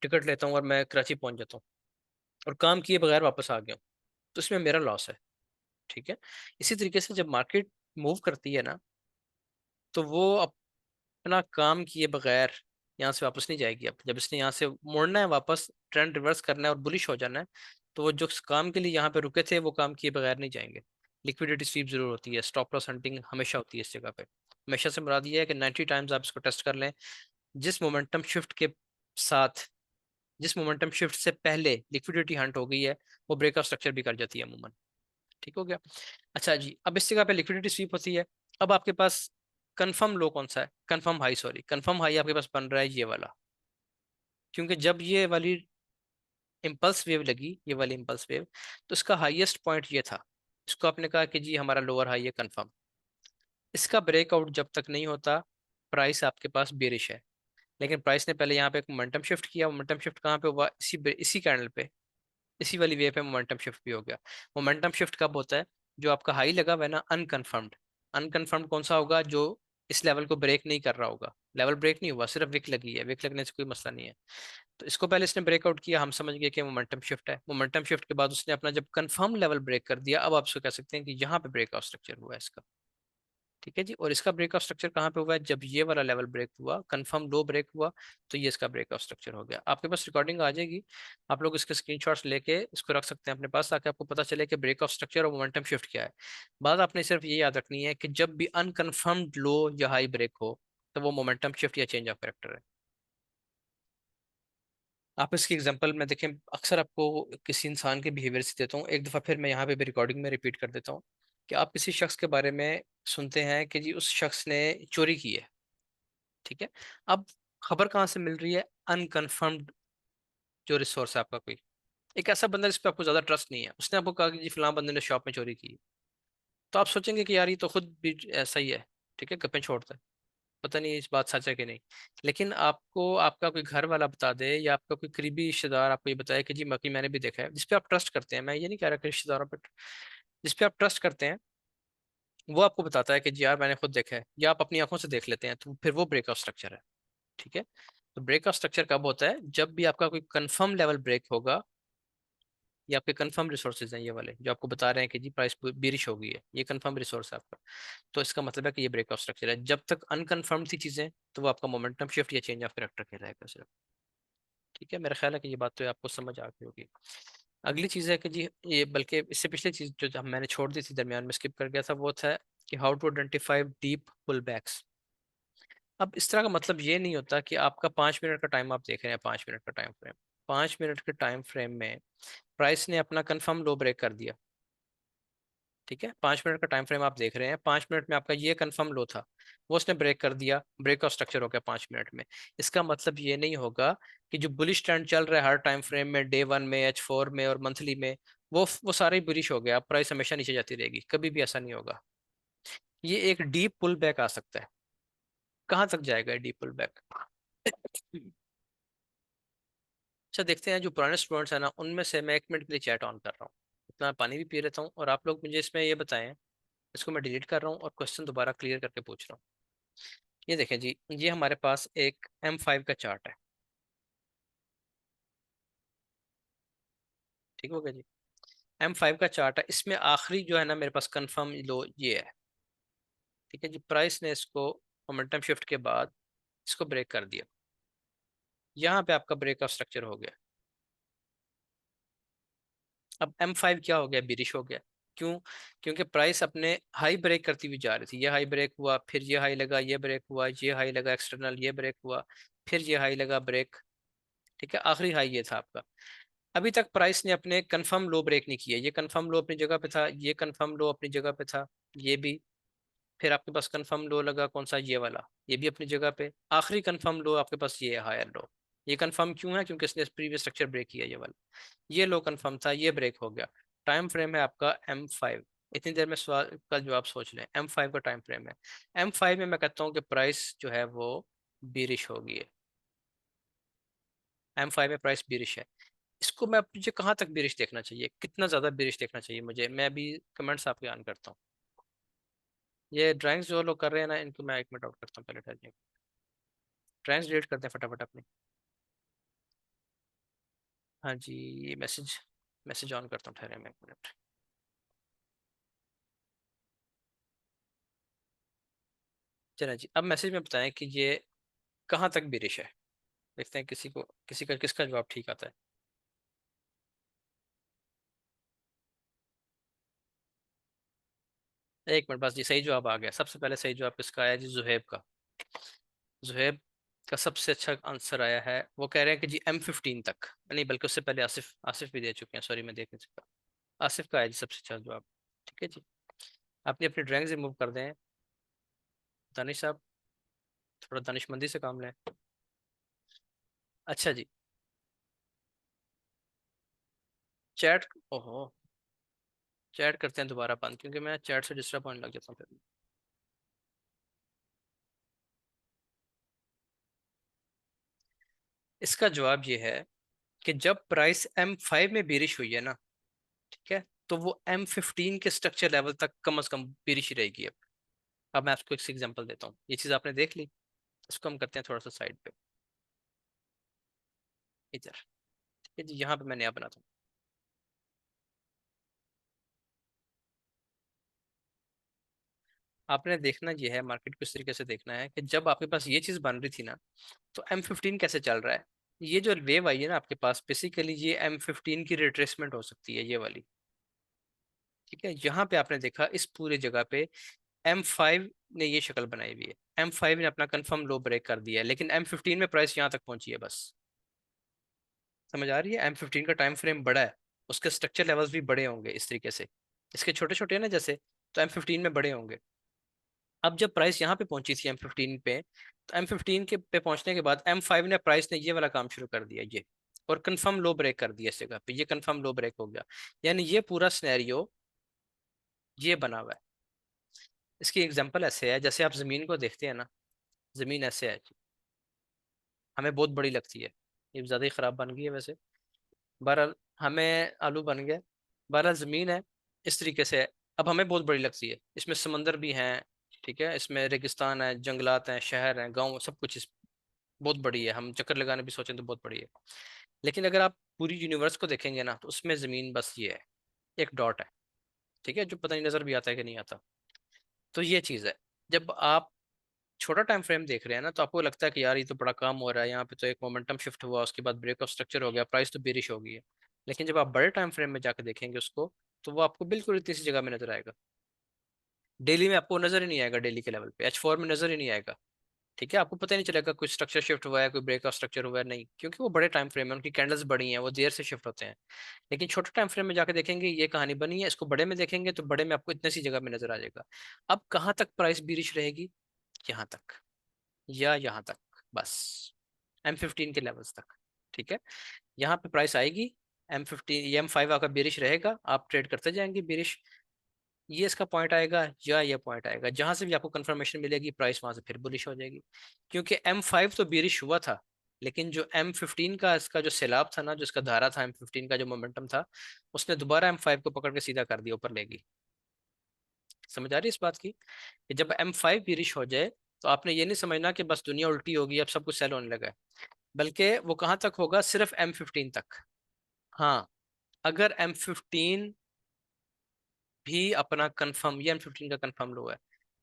टिकट लेता हूँ और मैं कराची पहुंच जाता हूँ और काम किए बगैर वापस आ गया हूँ, तो इसमें मेरा लॉस है। ठीक है। इसी तरीके से जब मार्केट मूव करती है ना, तो वो अपना काम किए बगैर यहाँ से वापस नहीं जाएगी। अब जब इसने यहाँ से मुड़ना है, वापस ट्रेंड रिवर्स करना है और बुलिश हो जाना है, तो वो जो काम के लिए यहाँ पे रुके थे वो काम किए बगैर नहीं जाएंगे। लिक्विडिटी स्वीप जरूर होती है, स्टॉप लॉस हंटिंग हमेशा होती है इस जगह पे। हमेशा से मुराद ये है कि 90 टाइम्स आप इसको टेस्ट कर लें। जिस मोमेंटम शिफ्ट के साथ, जिस मोमेंटम शिफ्ट से पहले लिक्विडिटी हंट हो गई है, वो ब्रेकआउट स्ट्रक्चर भी कर जाती है अमूमन। ठीक हो गया। अच्छा जी, अब इस जगह पे लिक्विडिटी स्वीप होती है। अब आपके पास कंफर्म लो कौन सा है, confirm high, sorry confirm high आपके पास बन रहा है ये वाला, क्योंकि जब ये वाली इम्पल्स वेव लगी, ये वाली इम्पल्स वेव, तो इसका हाईएस्ट पॉइंट ये था। इसको आपने कहा कि जी हमारा लोअर हाई है कंफर्म। इसका ब्रेकआउट जब तक नहीं होता, प्राइस आपके पास बेरिश है। लेकिन प्राइस ने पहले यहाँ पे एक मोमेंटम शिफ्ट किया। मोमेंटम शिफ्ट कहाँ पे हुआ, इसी कैंडल पे, इसी वाली वे पे मोमेंटम शिफ्ट भी हो गया। मोमेंटम शिफ्ट कब होता है, जो आपका हाई लगा हुआ है ना अनकंफर्म्ड। अनकंफर्म्ड कौन सा होगा, जो इस लेवल को ब्रेक नहीं कर रहा होगा। लेवल ब्रेक नहीं हुआ, सिर्फ विक लगी है, विक लगने से कोई मसला नहीं है। तो इसको पहले इसने ब्रेकआउट किया, हम समझ गए कि मोमेंटम शिफ्ट है। मोमेंटम शिफ्ट के बाद उसने अपना जब कंफर्म लेवल ब्रेक कर दिया, अब आप उसको कह सकते हैं कि यहाँ पे ब्रेकआउट स्ट्रक्चर हुआ है इसका। ठीक है जी। और इसका ब्रेकआउट स्ट्रक्चर कहाँ पे हुआ है, जब ये वाला लेवल ब्रेक हुआ, कंफर्म लो ब्रेक हुआ, तो ये इसका ब्रेकआउट स्ट्रक्चर हो गया। आपके पास रिकॉर्डिंग आ जाएगी, आप लोग इसके स्क्रीनशॉट्स लेके इसको रख सकते हैं अपने पास, ताकि आपको पता चले कि ब्रेकआउट स्ट्रक्चर और मोमेंटम शिफ्ट क्या है। बात आपने सिर्फ ये याद रखनी है कि जब भी अनकन्फर्म्ड लो या हाई ब्रेक हो, तो वो मोमेंटम शिफ्ट या चेंज ऑफ कैरेक्टर है। आप इसकी एग्जांपल में देखें, अक्सर आपको किसी इंसान के बिहेवियर से देता हूँ, एक दफ़ा फिर मैं यहाँ पे भी रिकॉर्डिंग में रिपीट कर देता हूँ कि आप किसी शख्स के बारे में सुनते हैं कि जी उस शख्स ने चोरी की है। ठीक है। अब खबर कहाँ से मिल रही है, अनकन्फर्म्ड जो रिसोर्स है आपका कोई, एक ऐसा बंदा जिस पे आपको ज्यादा ट्रस्ट नहीं है, उसने आपको कहा कि जी फलां बंदे ने शॉप में चोरी की है। तो आप सोचेंगे कि यार ये तो खुद भी ऐसा ही है, ठीक है, गप्पे छोड़ता है, पता नहीं इस बात सच है कि नहीं। लेकिन आपको आपका कोई घर वाला बता दे, या आपका कोई करीबी रिश्तेदार आपको ये बताए कि जी मकी मैंने भी देखा है, जिस पे आप ट्रस्ट करते हैं, मैं ये नहीं कह रहा कि रिश्तेदारों पे, जिस पे आप ट्रस्ट करते हैं, वो आपको बताता है कि जी यार मैंने खुद देखा है, या आप अपनी आंखों से देख लेते हैं, तो फिर वो ब्रेकआउट स्ट्रक्चर है। ठीक है। तो ब्रेकआउट स्ट्रक्चर कब होता है, जब भी आपका कोई कंफर्म लेवल ब्रेक होगा, ये आपके कंफर्म रिसोर्सेज हैं, ये वाले जो आपको बता रहे हैं कि जी प्राइस बेरिश हो गई है, ये कंफर्म रिसोर्स है आपका। तो इसका मतलब है कि ये ब्रेकआउट स्ट्रक्चर है। जब तक अनकंफर्म थी चीजें, तो वो आपका मोमेंटम शिफ्ट या चेंज ऑफ कैरेक्टर कहलाएगा सिर्फ। ठीक है, मेरा ख्याल है कि ये बात तो आपको समझ आ गई होगी। अगली चीज है कि जी ये, बल्कि इससे पिछली चीज जो मैंने छोड़ दी थी दरमियान में, स्किप कर गया था, वो था कि how to identify deep pull backs. अब इस तरह का मतलब ये नहीं होता कि आपका 5 मिनट का टाइम आप देख रहे हैं, 5 मिनट का टाइम फ्रेम, 5 मिनट के टाइम फ्रेम में प्राइस ने अपना कंफर्म लो ब्रेक कर दिया। ठीक है, 5 मिनट का टाइम फ्रेम आप देख रहे हैं, 5 मिनट में आपका ये कंफर्म लो था, वो उसने ब्रेक कर दिया, ब्रेकआउट स्ट्रक्चर हो गया 5 मिनट में। इसका मतलब ये नहीं होगा कि जो बुलिश ट्रेंड चल रहा है हर टाइम फ्रेम में, डे 1 में, H4 में और मंथली में, वो सारे बुलिश हो गया, प्राइस हमेशा नीचे जाती रहेगी, कभी भी ऐसा नहीं होगा। ये एक डीप पुल बैक आ सकता है। कहाँ तक जाएगा डीप पुल बैक? अच्छा, देखते हैं जो पुराने स्टूडेंट्स हैं ना, उनमें से मैं 1 मिनट के लिए चैट ऑन कर रहा हूँ, इतना पानी भी पी लेता हूँ, और आप लोग मुझे इसमें ये बताएं, इसको मैं डिलीट कर रहा हूँ और क्वेश्चन दोबारा क्लियर करके पूछ रहा हूँ। ये देखें जी, ये हमारे पास एक M5 का चार्ट है। ठीक हो गया जी। M5 का चार्ट है, इसमें आखिरी जो है ना मेरे पास कंफर्म लो ये है। ठीक है जी, प्राइस ने इसको मोमेंटम शिफ्ट के बाद इसको ब्रेक कर दिया, यहाँ पे आपका ब्रेक ऑफ स्ट्रक्चर हो गया। अब M5 क्या हो गया, बिरिश हो गया। क्यों? क्योंकि प्राइस अपने हाई ब्रेक करती हुई जा रही थी, ये हाई ब्रेक हुआ, फिर ये हाई लगा, ये ब्रेक हुआ, ये हाई लगा एक्सटर्नल, ये ब्रेक हुआ, फिर ये हाई लगा ब्रेक। ठीक है, आखिरी हाई ये था आपका। अभी तक प्राइस ने अपने कंफर्म लो ब्रेक नहीं किया, ये कंफर्म लो अपनी जगह पे था, ये कंफर्म लो अपनी जगह पे था, ये भी। फिर आपके पास कंफर्म लो लगा कौन सा, ये वाला, ये भी अपनी जगह पे। आखिरी कंफर्म लो आपके पास ये है, हायर लो। ये कंफर्म क्यों है, क्योंकि इसने प्रीवियस स्ट्रक्चर ब्रेक किया, ये वाला। ये लो कंफर्म था, ये ब्रेक हो गया। टाइम फ्रेम है आपका M5। इतनी देर में सवाल का जवाब सोच लें। M5 का टाइम फ्रेम है। M5 में मैं कहता हूँ कि प्राइस जो है वो बीरिश होगी। M5 में प्राइस बीरिश है। इसको मैं मुझे कहाँ तक बेरिश देखना चाहिए, कितना ज़्यादा बेरिश देखना चाहिए मुझे, मैं अभी कमेंट्स आपके ऑन करता हूँ। ये ड्राइंग्स जो लोग कर रहे हैं ना, इनको मैं 1 मिनट आउट करता हूँ पहले, ठहरिए। ड्राइंग्स डिलीट करते हैं फटाफट अपनी। हाँ जी, ये मैसेज मैसेज ऑन करता हूँ, ठहरे मैं 1 मिनट। चलें जी, अब मैसेज में बताएं कि ये कहाँ तक बेरिश है। देखते हैं किसी का किसका जवाब ठीक आता है। 1 मिनट बस जी, सही जवाब आ गया। सबसे पहले सही जवाब किसका आया जी? जुहेब का। जुहेब का सबसे अच्छा आंसर आया है। वो कह रहे हैं कि जी M15 तक, नहीं बल्कि उससे पहले आसिफ आसिफ भी दे चुके हैं, सॉरी मैं देख नहीं सकता। आसिफ का है जी सबसे अच्छा जवाब। ठीक है जी, अपनी अपनी ड्राइंग रिमूव कर दें। दानिश साहब, थोड़ा दानिशमंदी से काम लें। अच्छा जी, चैट, ओहो, चैट करते हैं दोबारा बंद, क्योंकि मैं चैट से डिस्टर्ब होने लग जाता हूँ फिर। इसका जवाब ये है कि जब प्राइस M5 में बेरिश हुई है ना, ठीक है, तो वो M15 के स्ट्रक्चर लेवल तक कम से कम बेरिश ही रहेगी। अब मैं आपको एक एग्जांपल देता हूँ। ये चीज़ आपने देख ली, इसको हम करते हैं थोड़ा सा साइड पे, इधर। ठीक है जी, यहाँ पे मैं नया बनाता हूँ। आपने देखना ये है, मार्केट को इस तरीके से देखना है कि जब आपके पास ये चीज़ बन रही थी ना, तो M15 कैसे चल रहा है। ये जो वेव आई है ना आपके पास, बेसिकली ये M15 की रिट्रेसमेंट हो सकती है, ये वाली। ठीक है, यहाँ पे आपने देखा इस पूरे जगह पे M5 ने ये शक्ल बनाई हुई है। M5 ने अपना कंफर्म लो ब्रेक कर दिया है, लेकिन M15 में प्राइस यहाँ तक पहुंची है बस। समझ आ रही है? M15 का टाइम फ्रेम बड़ा है, उसके स्ट्रक्चर लेवल्स भी बड़े होंगे इस तरीके से। इसके छोटे छोटे हैं ना जैसे, तो M15 में बड़े होंगे। अब जब प्राइस यहाँ पे पहुंची थी M15 पे, तो M15 के पे पहुंचने के बाद M5 ने प्राइस ने ये वाला काम शुरू कर दिया, ये, और कंफर्म लो ब्रेक कर दिया इस जगह पे। ये कंफर्म लो ब्रेक हो गया, यानी ये पूरा सिनेरियो ये बना हुआ है। इसकी एग्जांपल ऐसे है, जैसे आप जमीन को देखते हैं ना, जमीन ऐसे है, हमें बहुत बड़ी लगती है। ये ज़्यादा ही ख़राब बन गई है वैसे। बहरहाल हमें आलू बन गए। बहरहाल ज़मीन है इस तरीके से है। अब हमें बहुत बड़ी लगती है, इसमें समंदर भी हैं, ठीक है, इसमें रेगिस्तान है, जंगलात हैं, शहर हैं, गांव, सब कुछ इस बहुत बड़ी है। हम चक्कर लगाने भी सोचें तो बहुत बड़ी है। लेकिन अगर आप पूरी यूनिवर्स को देखेंगे ना, तो उसमें ज़मीन बस ये है, एक डॉट है। ठीक है, जो पता नहीं नज़र भी आता है कि नहीं आता। तो ये चीज़ है। जब आप छोटा टाइम फ्रेम देख रहे हैं ना, तो आपको लगता है कि यार ये तो बड़ा काम हो रहा है, यहाँ पे तो एक मोमेंटम शिफ्ट हुआ, उसके बाद ब्रेक ऑफ स्ट्रक्चर हो गया, प्राइस तो बेरिश हो गई है। लेकिन जब आप बड़े टाइम फ्रेम में जाकर देखेंगे उसको, तो वो आपको बिल्कुल इतनी सी जगह में नजर आएगा। डेली में आपको नजर ही नहीं आएगा, डेली के लेवल पे H4 में नजर ही नहीं आएगा। ठीक है, आपको पता ही नहीं चलेगा कोई स्ट्रक्चर शिफ्ट हुआ है, कोई ब्रेक ऑफ स्ट्रक्चर हुआ है, नहीं, क्योंकि वो बड़े टाइम फ्रेम है, उनकी कैंडल्स बड़ी हैं, वो देर से शिफ्ट होते हैं। लेकिन छोटे टाइम फ्रेम में जाकर देखेंगे ये कहानी बनी है, इसको बड़े में देखेंगे तो बड़े में आपको इतनी सी जगह में नजर आ जाएगा। अब कहाँ तक प्राइस बेरिश रहेगी? यहाँ तक, या यहाँ तक, बस M15 के लेवल्स तक। ठीक है, यहाँ पे प्राइस आएगी, M15 M5 आपका बेरिश रहेगा, आप ट्रेड करते जाएंगे बेरिश। ये इसका पॉइंट आएगा या ये पॉइंट आएगा, जहां से भी आपको कंफर्मेशन मिलेगी प्राइस वहां से फिर बुलिश हो जाएगी। क्योंकि M5 तो बेरिश हुआ था, लेकिन जो M15 का इसका जो सैलाब था ना, जो इसका धारा था, M15 का जो मोमेंटम था, उसने दोबारा M5 को पकड़ के सीधा कर दिया, ऊपर ले गई। समझ आ रही है इस बात की, कि जब M5 बेरिश हो जाए, तो आपने ये नहीं समझना कि बस दुनिया उल्टी होगी, अब सब कुछ सेल होने लगा है। बल्कि वो कहाँ तक होगा? सिर्फ M15 तक। हाँ, अगर M15 भी अपना कंफर्म, ये M15 का कंफर्म लो है,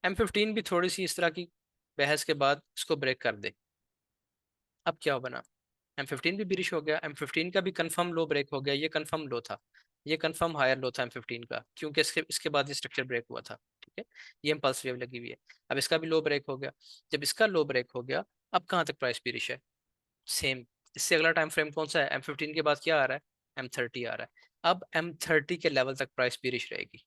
M15 भी थोड़ी सी इस तरह की बहस के बाद इसको ब्रेक कर दे, अब क्या बना? M15 भी बिरिश हो गया, M15 का भी कंफर्म लो ब्रेक हो गया, ये कंफर्म लो था, ये कंफर्म हायर लो था M15 का, क्योंकि इसके इसके बाद ये स्ट्रक्चर ब्रेक हुआ था। ठीक है, ये इम्पल्स वेव लगी हुई है। अब इसका भी लो ब्रेक हो गया। जब इसका लो ब्रेक हो गया, अब कहाँ तक प्राइस बिरिश है? सेम। इससे अगला टाइम फ्रेम कौन सा है? M15 के बाद क्या आ रहा है? M30 आ रहा है। अब M30 के लेवल तक प्राइस बिरिश रहेगी।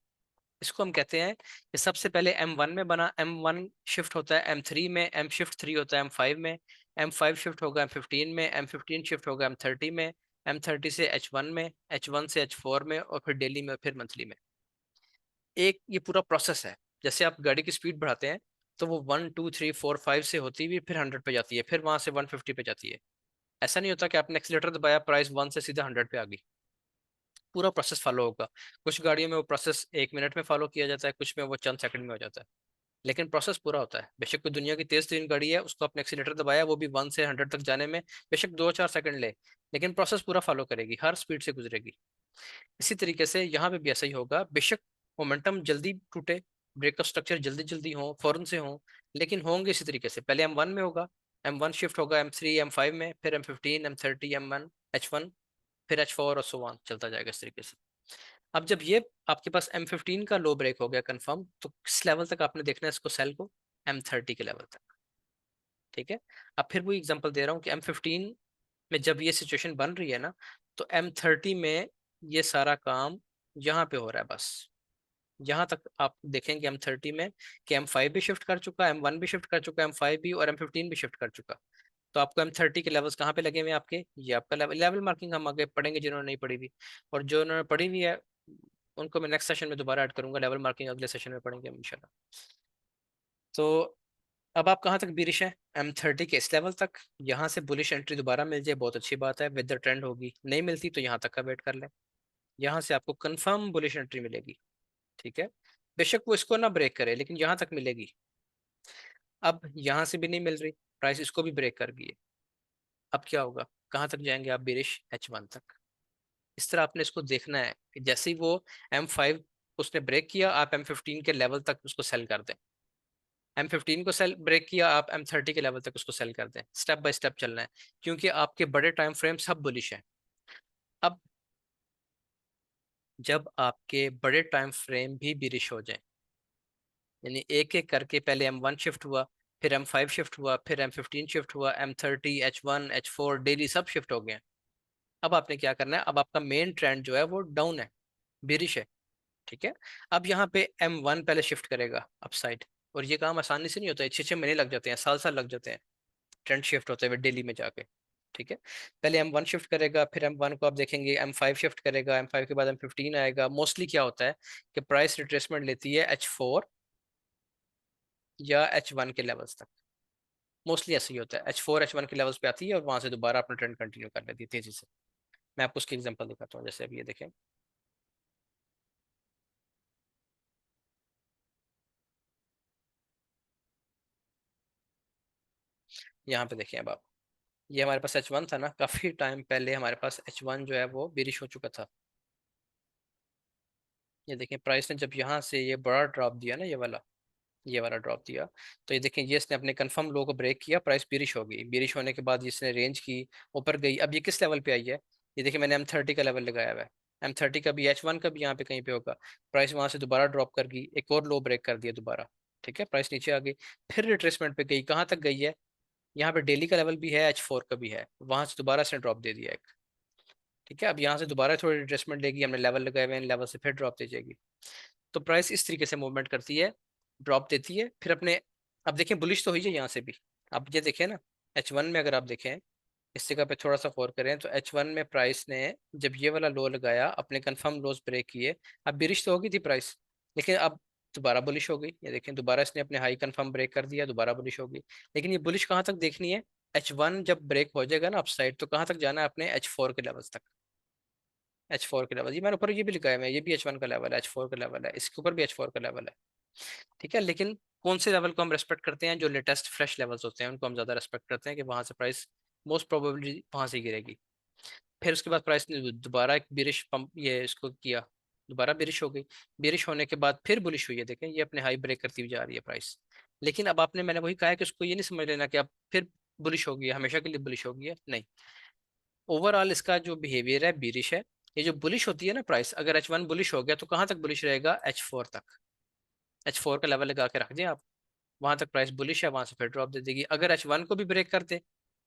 इसको हम कहते हैं कि सबसे पहले M1 में बना, M1 शिफ्ट होता है M3 में, M शिफ्ट 3 होता है M5 में, M5 शिफ्ट होगा M15 में, M15 शिफ्ट होगा M30 में, M30 से H1 में, H1 से H4 में, और फिर डेली में, और फिर मंथली में। एक ये पूरा प्रोसेस है। जैसे आप गाड़ी की स्पीड बढ़ाते हैं तो वो 1 2 3 4 5 से होती हुई फिर 100 पे जाती है, फिर वहां से 150 पे जाती है। ऐसा नहीं होता कि आपने एक्सीलेटर दबाया, प्राइस 1 से सीधा 100 पे आ गई। पूरा प्रोसेस फॉलो होगा। कुछ गाड़ियों में वो प्रोसेस 1 मिनट में फॉलो किया जाता है, कुछ में वो चंद सेकंड में हो जाता है, लेकिन प्रोसेस पूरा होता है। बेशक कोई दुनिया की तेज तरीन गाड़ी है, उसको आपने एक्सीलेटर दबाया, वो भी 1 से 100 तक जाने में बेशक 2 4 सेकंड ले, लेकिन प्रोसेस पूरा फॉलो करेगी, हर स्पीड से गुजरेगी। इसी तरीके से यहाँ पे भी ऐसा ही होगा। बेशक मोमेंटम जल्दी टूटे, ब्रेक का स्ट्रक्चर जल्दी जल्दी हो, फौरन से हो, लेकिन होंगे इसी तरीके से। पहले M1 में होगा, M1 शिफ्ट होगा M3 M5 में, फिर M15 M30 M1 H1, फिर H4 और सो ऑन चलता जाएगा इस तरीके से। अब जब ये आपके पास M15 का लो ब्रेक हो गया कंफर्म, तो किस लेवल तक आपने देखना है इसको, सेल को M30 के लेवल तक। ठीक है। अब फिर वो एग्जांपल दे रहा हूँ कि M15 में जब ये सिचुएशन बन रही है ना, तो M30 में ये सारा काम यहाँ पे हो रहा है बस। यहाँ तक आप देखेंगे M30 में कि M5 भी शिफ्ट कर चुका, M1 भी शिफ्ट कर चुका, M5 भी, और M15 भी शिफ्ट कर चुका। तो आपको M30 के लेवल्स कहाँ पे लगे हुए हैं आपके, ये आपका लेवल लेवल मार्किंग हम आगे पढ़ेंगे जिन्होंने नहीं पढ़ी हुई। और जो उन्होंने पढ़ी हुई है उनको मैं नेक्स्ट सेशन में दोबारा ऐड करूंगा, लेवल मार्किंग अगले सेशन में पढ़ेंगे हम इंशाल्लाह। तो अब आप कहाँ तक बीरिश है, M30 के इस लेवल तक। यहाँ से बुलिश एंट्री दोबारा मिल जाए बहुत अच्छी बात है, विद द ट्रेंड होगी, नहीं मिलती तो यहाँ तक का वेट कर लें। यहाँ से आपको कंफर्म बुलिश एंट्री मिलेगी। ठीक है। बेशक वो इसको ना ब्रेक करे, लेकिन यहाँ तक मिलेगी। अब यहाँ से भी नहीं मिल रही, प्राइस इसको भी ब्रेक कर गई है। अब क्या होगा, कहाँ तक जाएंगे आप, बेरिश H1 तक। इस तरह आपने इसको देखना है कि जैसे ही वो M5 उसने ब्रेक किया, आप M15 के लेवल तक उसको सेल कर दें। M15 को सेल ब्रेक किया, आप M30 के लेवल तक उसको सेल कर दें। स्टेप बाय स्टेप चलना है, क्योंकि आपके बड़े टाइम फ्रेम सब बुलिश हैं। अब जब आपके बड़े टाइम फ्रेम भी बिरिश हो जाए, यानी एक एक करके पहले M1 शिफ्ट हुआ, फिर M5 शिफ्ट हुआ, फिर M15 शिफ्ट हुआ, M30 H1 H4 डेली सब शिफ्ट हो गए हैं। अब आपने क्या करना है, अब आपका मेन ट्रेंड जो है वो डाउन है, बिरिश है। ठीक है। अब यहाँ पे M1 पहले शिफ्ट करेगा अपसाइड, और ये काम आसानी से नहीं होता है, 6 6 महीने लग जाते हैं, साल साल लग जाते हैं ट्रेंड शिफ्ट होते हुए डेली में जाके। ठीक है। पहले M1 शिफ्ट करेगा, फिर M1 को आप देखेंगे M5 शिफ्ट करेगा, M5 के बाद M15 आएगा। मोस्टली क्या होता है कि प्राइस रिट्रेसमेंट लेती है H4 या H1 के लेवल्स तक। मोस्टली ऐसा ही होता है, H4 H1 के लेवल्स पे आती है और वहां से दोबारा अपना ट्रेंड कंटिन्यू कर लेती है तेजी से। मैं आपको उसकी एग्जांपल दिखाता हूँ, जैसे अभी ये देखें। यहाँ पे देखिए अब आप, ये हमारे पास H1 था ना, काफी टाइम पहले हमारे पास H1 जो है वो बिरिश हो चुका था। ये देखें प्राइस ने जब यहाँ से ये बड़ा ड्रॉप दिया ना, ये वाला ड्रॉप दिया, तो ये देखें ये इसने अपने कंफर्म लो को ब्रेक किया, प्राइस बिरिश हो गई। बिरिश होने के बाद इसने रेंज की, ऊपर गई। अब ये किस लेवल पे आई है, ये देखिए मैंने M30 का लेवल लगाया हुआ है। M30 का भी H1 का भी यहाँ पे कहीं पे होगा। प्राइस वहां से दोबारा ड्रॉप कर गई, एक और लो ब्रेक कर दिया दोबारा। ठीक है, प्राइस नीचे आ गई, फिर रिट्रेसमेंट पे गई। कहाँ तक गई है, यहाँ पे डेली का लेवल भी है, H4 का भी है, वहां से दोबारा इसने ड्रॉप दे दिया एक। ठीक है। अब यहाँ से दोबारा थोड़ी रिट्रेसमेंट लेगी, हमने लेवल लगाए हुए हैं, लेवल से फिर ड्रॉप दे जाएगी। तो प्राइस इस तरीके से मूवमेंट करती है, ड्रॉप देती है, फिर अपने। अब देखें बुलिश तो हुई है यहाँ से भी। अब ये देखें ना, H1 में अगर आप देखें, इस जगह पे थोड़ा सा गौर करें, तो H1 में प्राइस ने जब ये वाला लो लगाया, अपने कंफर्म लोज ब्रेक किए। अब बिरिश तो होगी थी प्राइस, लेकिन अब दोबारा बुलिश हो गई। ये देखें दोबारा इसने अपने हाई कंफर्म ब्रेक कर दिया, दोबारा बुलिश हो गई। लेकिन ये बुलिश कहाँ तक देखनी है, H1 जब ब्रेक हो जाएगा ना अपसाइड, तो कहाँ तक जाना है अपने H4 के लेवल्स तक। H4 के लेवल, ये मैंने ऊपर ये भी लिखा है, मैं ये भी H1 का लेवल है, H4 का लेवल है, इसके ऊपर भी H4 का लेवल है। ठीक है। लेकिन कौन से लेवल को हम रेस्पेक्ट करते हैं, जो लेटेस्ट फ्रेश लेवल्स होते हैं उनको हम ज्यादा रेस्पेक्ट करते हैं, कि वहां से प्राइस मोस्ट प्रोबेबली वहां से गिरेगी। फिर उसके बाद प्राइस ने दोबारा एक बिरिश पंप ये इसको किया, दोबारा बिरिश हो गई। बिरिश होने के बाद फिर बुलिश हुई है, देखें ये अपने हाई ब्रेक करती हुई जा रही है प्राइस। लेकिन अब आपने, मैंने वही कहा है कि उसको ये नहीं समझ लेना कि अब फिर बुलिश हो गई है, हमेशा के लिए बुलिश हो गई है, नहीं। ओवरऑल इसका जो बिहेवियर है बिरिश है। ये जो बुलिश होती है ना प्राइस, अगर H1 बुलिश हो गया तो कहाँ तक बुलिश रहेगा, H4 तक। H4 का लेवल लगा के रख दें आप, वहां तक प्राइस बुलिश है, वहां से फिर ड्रॉप दे देगी। अगर H1 को भी ब्रेक कर दे,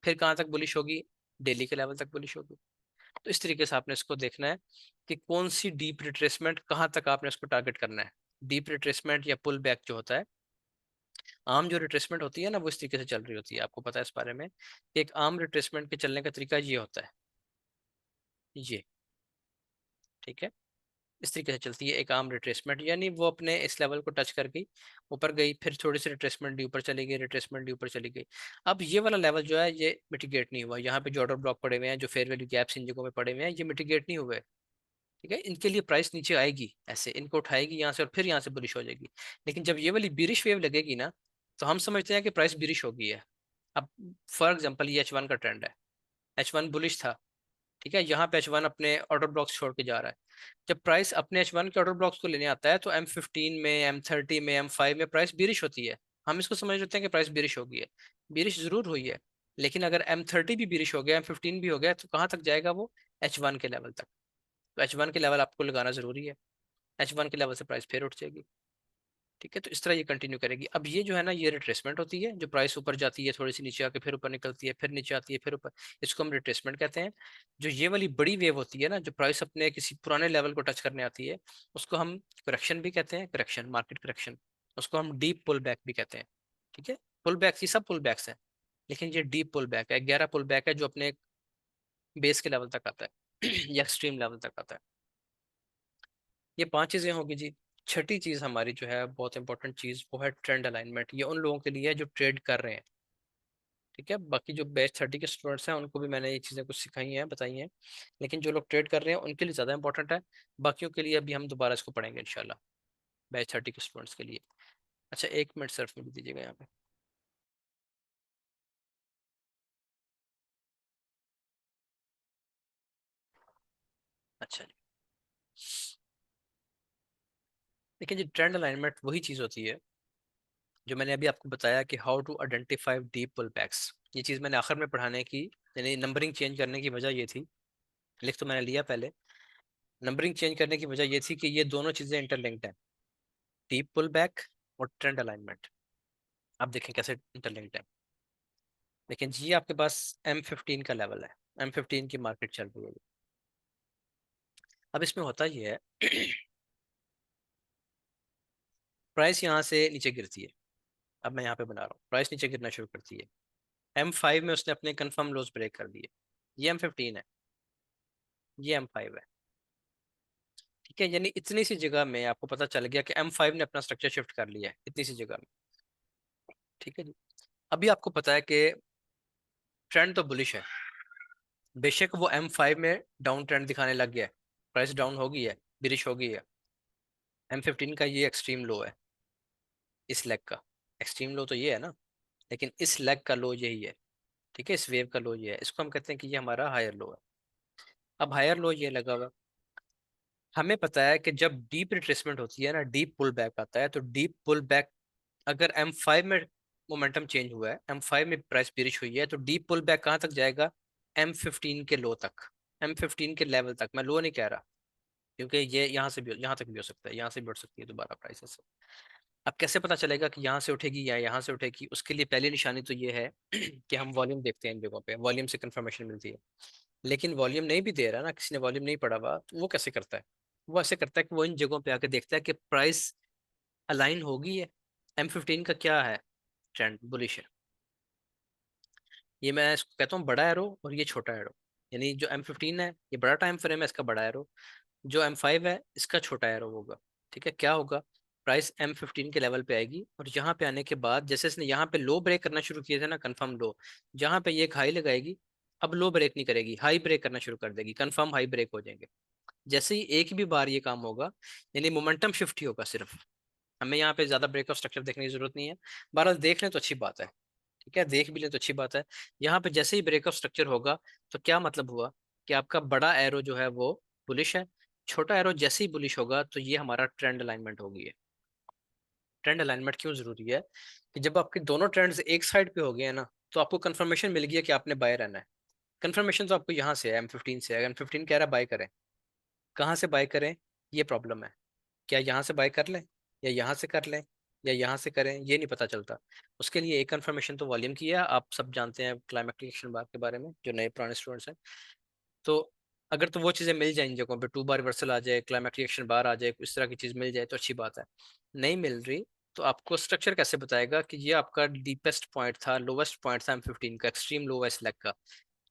फिर कहाँ तक बुलिश होगी, डेली के लेवल तक बुलिश होगी। तो इस तरीके से आपने इसको देखना है कि कौन सी डीप रिट्रेसमेंट कहाँ तक आपने उसको टारगेट करना है। डीप रिट्रेसमेंट या पुल बैक जो होता है, आम जो रिट्रेसमेंट होती है ना, वो इस तरीके से चल रही होती है, आपको पता है इस बारे में कि एक आम रिट्रेसमेंट के चलने का तरीका ये होता है, ये। ठीक है। इस तरीके से चलती है एक आम रिट्रेसमेंट, यानी वो अपने इस लेवल को टच कर गई, ऊपर गई, फिर थोड़ी सी रिट्रेसमेंट दी, ऊपर चली गई, रिट्रेसमेंट दी, ऊपर चली गई। अब ये वाला लेवल जो है ये मिटिगेट नहीं हुआ, यहाँ पे जो ऑर्डर ब्लॉक पड़े हुए हैं, जो फेयर वैल्यू गैप्स इन जगहों पे पड़े हुए हैं, ये मिटिगेट नहीं हुए। ठीक है, इनके लिए प्राइस नीचे आएगी, ऐसे इनको उठाएगी यहाँ से और फिर यहाँ से बुलिश हो जाएगी। लेकिन जब ये वाली बीरिश वेव लगेगी ना, तो हम समझते हैं कि प्राइस बीरिश हो गई है। अब फॉर एग्जाम्पल ये H1 का ट्रेंड है, H1 बुलिश था, ठीक है, यहाँ पे H1 अपने ऑर्डर ब्लॉक्स छोड़ के जा रहा है। जब प्राइस अपने H1 के ऑर्डर ब्लॉक्स को लेने आता है तो M15 में, M30 में, M5 में प्राइस बीरिश होती है। हम इसको समझ लेते हैं कि प्राइस बीरिश हो गई है, बीरिश जरूर हुई है। लेकिन अगर M30 भी बीरिश हो गया, M15 भी हो गया, तो कहाँ तक जाएगा वो? H1 के लेवल तक। तो H1 के लेवल आपको लगाना जरूरी है, H1 के लेवल से प्राइस फिर उठ जाएगी। ठीक है, तो इस तरह ये कंटिन्यू करेगी। अब ये जो है ना, ये रिट्रेसमेंट होती है, जो प्राइस ऊपर जाती है, थोड़ी सी नीचे आके फिर ऊपर निकलती है, फिर नीचे आती है, फिर ऊपर। इसको हम रिट्रेसमेंट कहते हैं। जो ये वाली बड़ी वेव होती है ना, जो प्राइस अपने किसी पुराने लेवल को टच करने आती है, उसको हम करेक्शन भी कहते हैं, करेक्शन, मार्केट करेक्शन। उसको हम डीप पुल बैक भी कहते हैं। ठीक है, पुल बैक, ये सब पुल बैक्स हैं, लेकिन ये डीप पुल बैक है, गहरा पुल बैक है, जो अपने बेस के लेवल तक आता है या एक्सट्रीम लेवल तक आता है। ये पांच चीजें होगी जी। छठी चीज हमारी जो है बहुत इंपॉर्टेंट चीज, वो है ट्रेंड अलाइनमेंट। ये उन लोगों के लिए है जो ट्रेड कर रहे हैं। ठीक है, बाकी जो बैच 30 के स्टूडेंट्स हैं उनको भी मैंने ये चीज़ें कुछ सिखाई हैं, बताई हैं, लेकिन जो लोग ट्रेड कर रहे हैं उनके लिए ज़्यादा इंपॉर्टेंट है। बाकियों के लिए अभी हम दोबारा इसको पढ़ेंगे इंशाल्लाह, बैच 30 के स्टूडेंट्स के लिए। अच्छा, 1 मिनट सिर्फ मुझे दीजिएगा यहाँ पे। अच्छा जी, देखिए जी, ट्रेंड अलाइनमेंट वही चीज़ होती है जो मैंने अभी आपको बताया कि how to identify deep pull backs. ये चीज़ मैंने आखिर में पढ़ाने की, यानी नंबरिंग चेंज करने की वजह ये थी, लिख तो मैंने लिया पहले। नंबरिंग चेंज करने की वजह ये थी कि ये दोनों चीज़ें इंटरलिंक्ड हैं, डीप पुल बैक और ट्रेंड अलाइनमेंट। आप देखें कैसे इंटरलिंक्ड है। लेकिन जी आपके पास M15 का लेवल है, M15 की मार्केट चल रही है। अब इसमें होता ये है प्राइस यहाँ से नीचे गिरती है। अब मैं यहाँ पे बना रहा हूँ, प्राइस नीचे गिरना शुरू करती है। M5 में उसने अपने कंफर्म लोज ब्रेक कर दिए। ये M15 है, ये M5 है। ठीक है, यानी इतनी सी जगह में आपको पता चल गया कि M5 ने अपना स्ट्रक्चर शिफ्ट कर लिया है, इतनी सी जगह में। ठीक है जी, अभी आपको पता है कि ट्रेंड तो बुलिश है, बेशक वो M5 में डाउन ट्रेंड दिखाने लग गया है, प्राइस डाउन हो गई है, बिरिश हो गई है। M15 का ये एक्सट्रीम लो है, इस लेग का एक्सट्रीम लो तो ये है ना, लेकिन इस लेग का लो यही है। ठीक है, इस वेव का लो ये है, इसको हम कहते हैं कि ये हमारा हायर लो है। अब हायर लो ये लगा हुआ, हमें पता है कि जब डीप रिट्रेसमेंट होती है ना, डीप पुल बैक आता है, तो डीप पुल बैक अगर M5 में मोमेंटम चेंज हुआ है, M5 में प्राइस बिरिश हुई है, तो डीप पुल बैक कहाँ तक जाएगा? M15 के लो तक, M15 के लेवल तक। मैं लो नहीं कह रहा, क्योंकि ये यहाँ से भी, यहाँ तक भी हो सकता है, यहाँ से भी उठ सकती है दोबारा प्राइसेस। अब कैसे पता चलेगा कि यहाँ से उठेगी या यहाँ से उठेगी? उसके लिए पहली निशानी तो ये है कि हम वॉल्यूम देखते हैं इन जगहों पे, वॉल्यूम से कंफर्मेशन मिलती है। लेकिन वॉल्यूम नहीं भी दे रहा ना, किसी ने वॉल्यूम नहीं पढ़ा हुआ, तो वो कैसे करता है? वो ऐसे करता है कि वो इन जगहों पे आके देखता है कि प्राइस अलाइन होगी है, M15 का क्या है, ट्रेंड बुलिश है। ये मैं इसको कहता हूँ बड़ा एरो और ये छोटा एरो। यानी जो M15 है ये बड़ा टाइम फ्रेम है, इसका बड़ा एरो। जो M5 है इसका छोटा एरो होगा। ठीक है, क्या होगा? प्राइस M15 के लेवल पे आएगी, और यहाँ पे आने के बाद जैसे इसने यहाँ पे लो ब्रेक करना शुरू किया था ना, कंफर्म लो, जहाँ पे ये एक हाई लगाएगी, अब लो ब्रेक नहीं करेगी, हाई ब्रेक करना शुरू कर देगी, कंफर्म हाई ब्रेक हो जाएंगे। जैसे ही एक भी बार ये काम होगा, यानी मोमेंटम शिफ्ट ही होगा सिर्फ। हमें यहाँ पे ज्यादा ब्रेकआउट स्ट्रक्चर देखने की जरूरत नहीं है, बहरहाल देख लें तो अच्छी बात है। ठीक है, देख भी लें तो अच्छी बात है। यहाँ पे जैसे ही ब्रेकअप स्ट्रक्चर होगा, तो क्या मतलब हुआ कि आपका बड़ा एरो जो है वो बुलिश है, छोटा एरो जैसे ही बुलिश होगा तो ये हमारा ट्रेंड अलाइनमेंट होगी है। ट्रेंड अलाइनमेंट क्यों जरूरी है? कि जब आपके दोनों ट्रेंड्स एक साइड पे हो गए हैं ना, तो आपको कंफर्मेशन मिल गया कि आपने बाय रहना है। कंफर्मेशन तो आपको यहाँ से है, M15 से है, M15 कह रहा है बाय करें। कहाँ से बाय करें, ये प्रॉब्लम है। क्या यहाँ से बाय कर लें, या यहाँ से कर लें, या यहाँ से करें, ये नहीं पता चलता। उसके लिए एक कंफर्मेशन तो वॉल्यूम की है, आप सब जानते हैं क्लाइमेटिक एक्शन बार के बारे में, जो नए पुराने स्टूडेंट्स हैं। तो अगर तो वो चीज़ें मिल जाए इन जगहों पे, 2 बार रिवर्सल आ जाए, क्लाइमेटिक रिएक्शन बार आ जाए, इस तरह की चीज़ मिल जाए तो अच्छी बात है। नहीं मिल रही, तो आपको स्ट्रक्चर कैसे बताएगा कि ये आपका डीपेस्ट पॉइंट था, लोवेस्ट पॉइंट था M15 का, एक्सट्रीम लो है इस लेग का।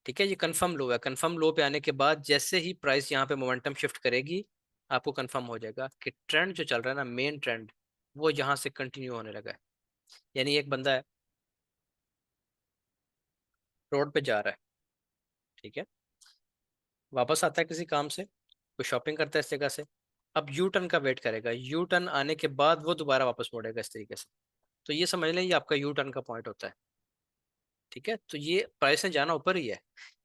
ठीक है, ये कंफर्म लो है, कंफर्म लो पे आने के बाद जैसे ही प्राइस यहाँ पे मोमेंटम शिफ्ट करेगी, आपको कंफर्म हो जाएगा कि ट्रेंड जो चल रहा है ना, मेन ट्रेंड, वो यहाँ से कंटिन्यू होने लगा है। यानी एक बंदा है, रोड पे जा रहा है, ठीक है, वापस आता है किसी काम से, कोई शॉपिंग करता है इस जगह से, अब यू टर्न का वेट करेगा, यू टर्न आने के बाद वो दोबारा वापस मुड़ेगा इस तरीके से। तो ये समझ लें, ये आपका यू टर्न का पॉइंट होता है। ठीक है, तो ये प्राइस ने जाना ऊपर ही है,